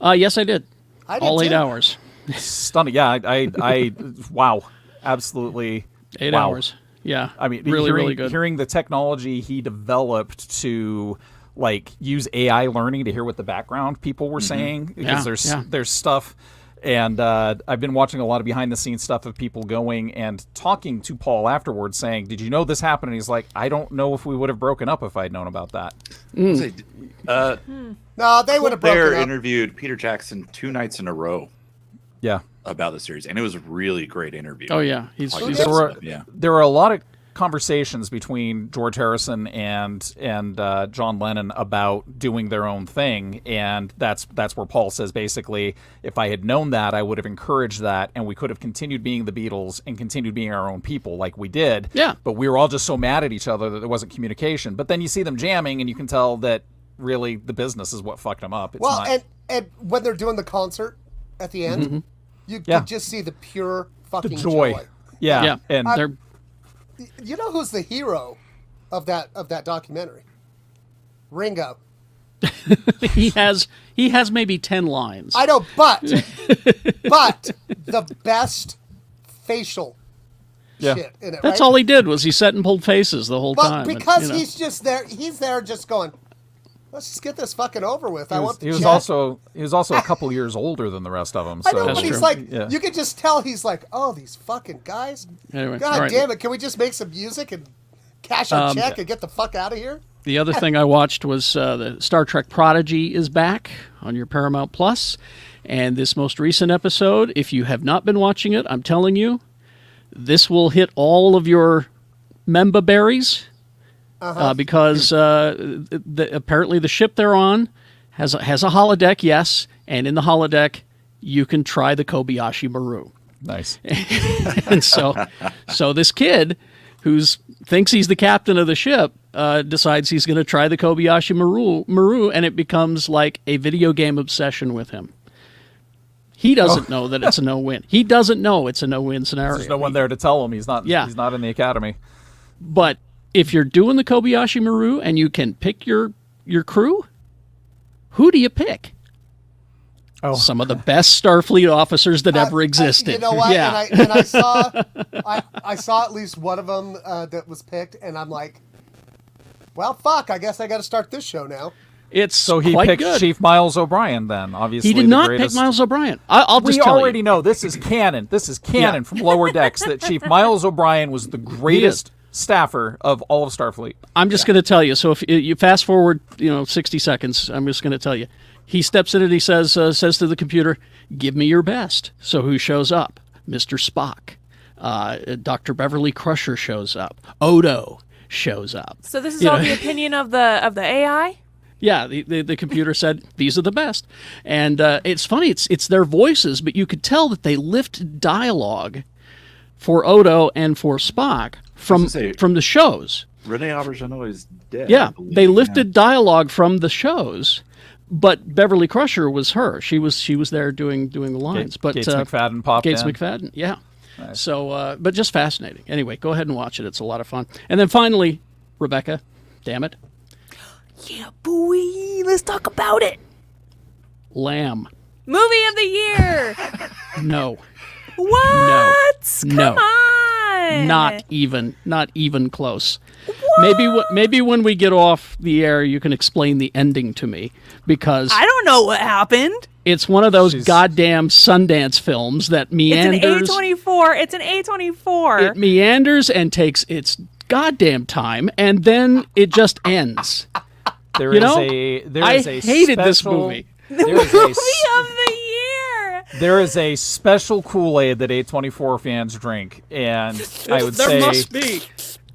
Yes, I did. I did All 8 too. hours. Stunning. Yeah, I wow, absolutely. 8 wow. hours. Yeah. I mean, really, hearing, really good. hearing the technology he developed to like use AI learning to hear what the background people were saying, because there's stuff. And I've been watching a lot of behind the scenes stuff of people going and talking to Paul afterwards saying, did you know this happened? And he's like, I don't know if we would have broken up if I'd known about that. No, they would have Colbert broken up. interviewed Peter Jackson 2 nights in a row Yeah. about the series, and it was a really great interview. Oh, yeah. He's There were a lot of conversations between George Harrison and John Lennon about doing their own thing, and that's where Paul says basically, if I had known that, I would have encouraged that, and we could have continued being the Beatles and continued being our own people like we did. Yeah. But we were all just so mad at each other that there wasn't communication. But then you see them jamming, and you can tell that really the business is what fucked them up. It's Well, not, and when they're doing the concert at the end, you can just see the pure fucking joy. Yeah. Yeah. And They're You know who's the hero of that documentary? Ringo. he has maybe 10 lines. I know, but the best facial shit in it. That's right? all he did was he sat and pulled faces the whole But time. because you know. he's there just going, let's just get this fucking over with. he was also a couple years older than the rest of them. So I know, but That's he's true. like, Yeah. you can just tell he's like, oh, these fucking guys. Anyway, God all right. damn it, can we just make some music and cash our check and get the fuck out of here? The other thing I watched was the Star Trek Prodigy is back on your Paramount Plus, and this most recent episode, if you have not been watching it, I'm telling you, this will hit all of your member berries. Because apparently the ship they're on has a holodeck, yes, and in the holodeck you can try the Kobayashi Maru. nice. And so this kid who thinks he's the captain of the ship decides he's going to try the Kobayashi Maru, and it becomes like a video game obsession with him. He doesn't know that it's a no-win. He doesn't know it's a no-win scenario. There's no one there to tell him he's not. Yeah. He's not in the academy. But if you're doing the Kobayashi Maru and you can pick your crew, who do you pick? Oh. Some of the best Starfleet officers that ever existed. You know what? Yeah. And I saw, I saw at least one of them that was picked, and I'm like, well, fuck. I guess I got to start this show now. It's So he quite picked good. Chief Miles O'Brien then, obviously. He did the not greatest. pick Miles O'Brien. I'll just We tell already you. know this is canon. This is canon from Lower Decks that Chief Miles O'Brien was the greatest staffer of all of Starfleet. I'm just going to tell you. So if you fast forward, 60 seconds, I'm just going to tell you. He steps in and he says to the computer, "Give me your best." So who shows up? Mr. Spock. Dr. Beverly Crusher shows up. Odo shows up. So this is all the opinion of the AI? Yeah, the computer said these are the best, and it's funny. It's their voices, but you could tell that they lift dialogue for Odo and for Spock from the shows. Rene Auberjonois is dead. Yeah, I believe. they lifted dialogue from the shows, but Beverly Crusher was her. She was there doing the lines. But Gates McFadden popped Gates in. McFadden, yeah. Nice. So, but just fascinating. Anyway, go ahead and watch it. It's a lot of fun. And then finally, Rebecca, damn it, Yeah, boy. Let's talk about it. Lamb. Movie of the year. No. What? No. Come on. Not even close. Maybe when we get off the air, you can explain the ending to me, because I don't know what happened. it's one of those goddamn Sundance films that meanders. It's an A24. It's an A24. It meanders and takes its goddamn time, and then it just ends. There You is know, there is I a hated this special- movie. the there movie is a of the year. There is a special Kool-Aid that A24 fans drink, and I would There say must be.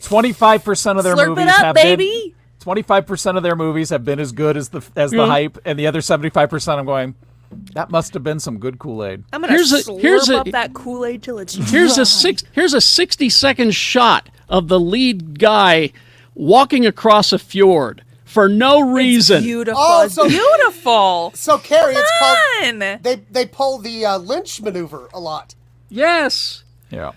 25% of their Slurp movies it up, have baby. been 25% of their movies have been as good as the hype, and the other 75% I'm going, that must have been some good Kool-Aid. I'm gonna slurp up that Kool-Aid till it's Here's dry. a 60-second shot of the lead guy walking across a fjord for no reason. Beautiful. Oh, It's so- beautiful. So, Carrie, it's Come called... on. They pull the Lynch maneuver a lot. Yes. Yeah.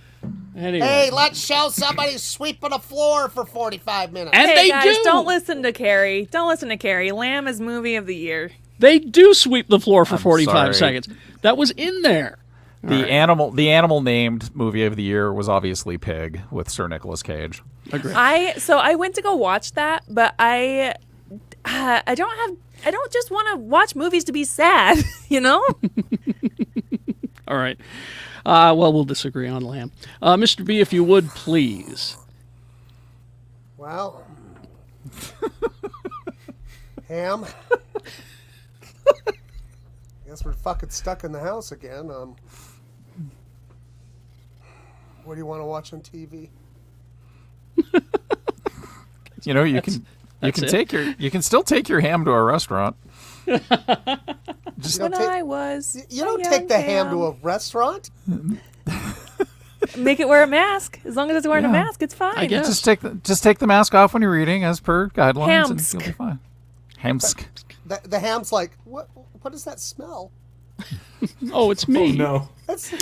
Anyway. Hey, let's show somebody sweeping a floor for 45 minutes. And Hey they guys, do. don't listen to Carrie. Don't listen to Carrie. Lamb is movie of the year. They do sweep the floor for 45 sorry. seconds. That was in there. The animal named movie of the year was obviously Pig with Sir Nicolas Cage. Agreed. I went to go watch that, but I don't just want to watch movies to be sad, you know? All right. Well, we'll disagree on Lamb. Mr. B, if you would, please. Well, Ham. Guess we're fucking stuck in the house again. What do you want to watch on TV? You know, you can still take your ham to a restaurant. You When don't take, I was you don't a take young the ham Ham. to a restaurant. Make it wear a mask. As long as it's wearing a Yeah. mask, it's fine. I guess. Just take the mask off when you're eating, as per guidelines, and Hamsk. you'll be fine. Hamsk. The ham's like, what does that smell? Oh, it's me. No. Is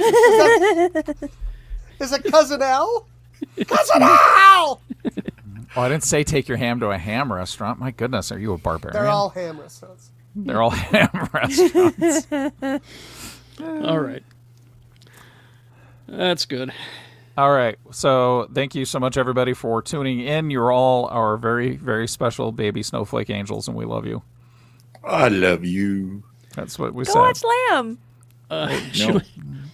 it Cousin Al? Cousin Al! Oh, I didn't say take your ham to a ham restaurant. My goodness, are you a barbarian? They're all ham restaurants. They're all ham restaurants. All right. That's good. All right. So thank you so much, everybody, for tuning in. You're all our very, very special baby snowflake angels, and we love you. I love you. That's what we Go said. watch Lamb. Should we,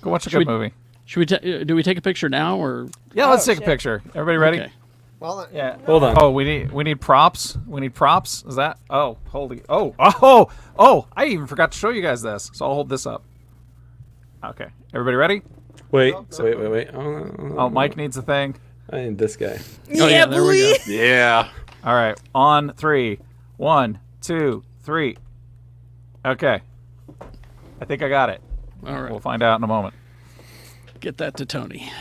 Go watch a should good we- movie. do we take a picture now or? Yeah, let's take shit. a picture. Everybody ready? Okay. Well, Yeah. Hold on. Oh, we need props. We need props. Is that? Oh, holy. Oh. I even forgot to show you guys this. So I'll hold this up. Okay. Everybody ready? Wait. Oh, Mike needs a thing. I need this guy. Oh, yeah, there we go. Yeah. All right. On 3. 1, 2, 3. Okay. I think I got it. All right. We'll find out in a moment. Get that to Tony.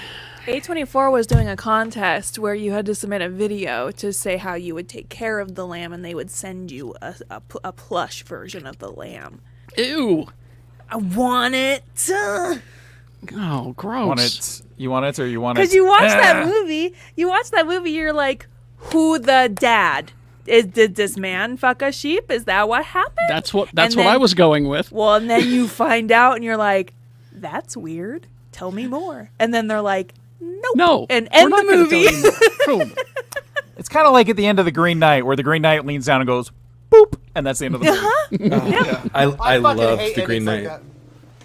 A24 was doing a contest where you had to submit a video to say how you would take care of the lamb, and they would send you a plush version of the lamb. Ew. I want it. Oh, gross. You want it or you want it? Because you watch that movie. You watch that movie, you're like, who the dad? Did this man fuck a sheep? Is that what happened? That's what And I then- was going with. Well, and then you find out and you're like, that's weird. Tell me more. And then they're like, nope. No. And we're end not the gonna movie. tell you more. It's kind of like at the end of The Green Knight, where the Green Knight leans down and goes, boop, and that's the end of the movie. I fucking love hate the Green endings Knight. like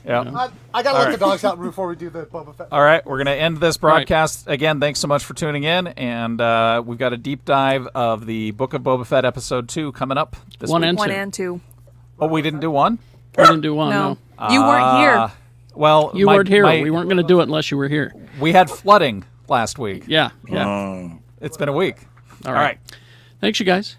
Yeah. that. I gotta let the dogs out before we do the Boba Fett. All right, we're going to end this broadcast. Again, thanks so much for tuning in. And we've got a deep dive of the Book of Boba Fett Episode 2 coming up this One week. and One two. and two. Oh, we didn't do one? We didn't do one. No. No. You weren't here. Well, You weren't here. We weren't going to do it unless you were here. We had flooding last week. Yeah. Yeah. Oh. It's been a week. All right. Thanks, you guys.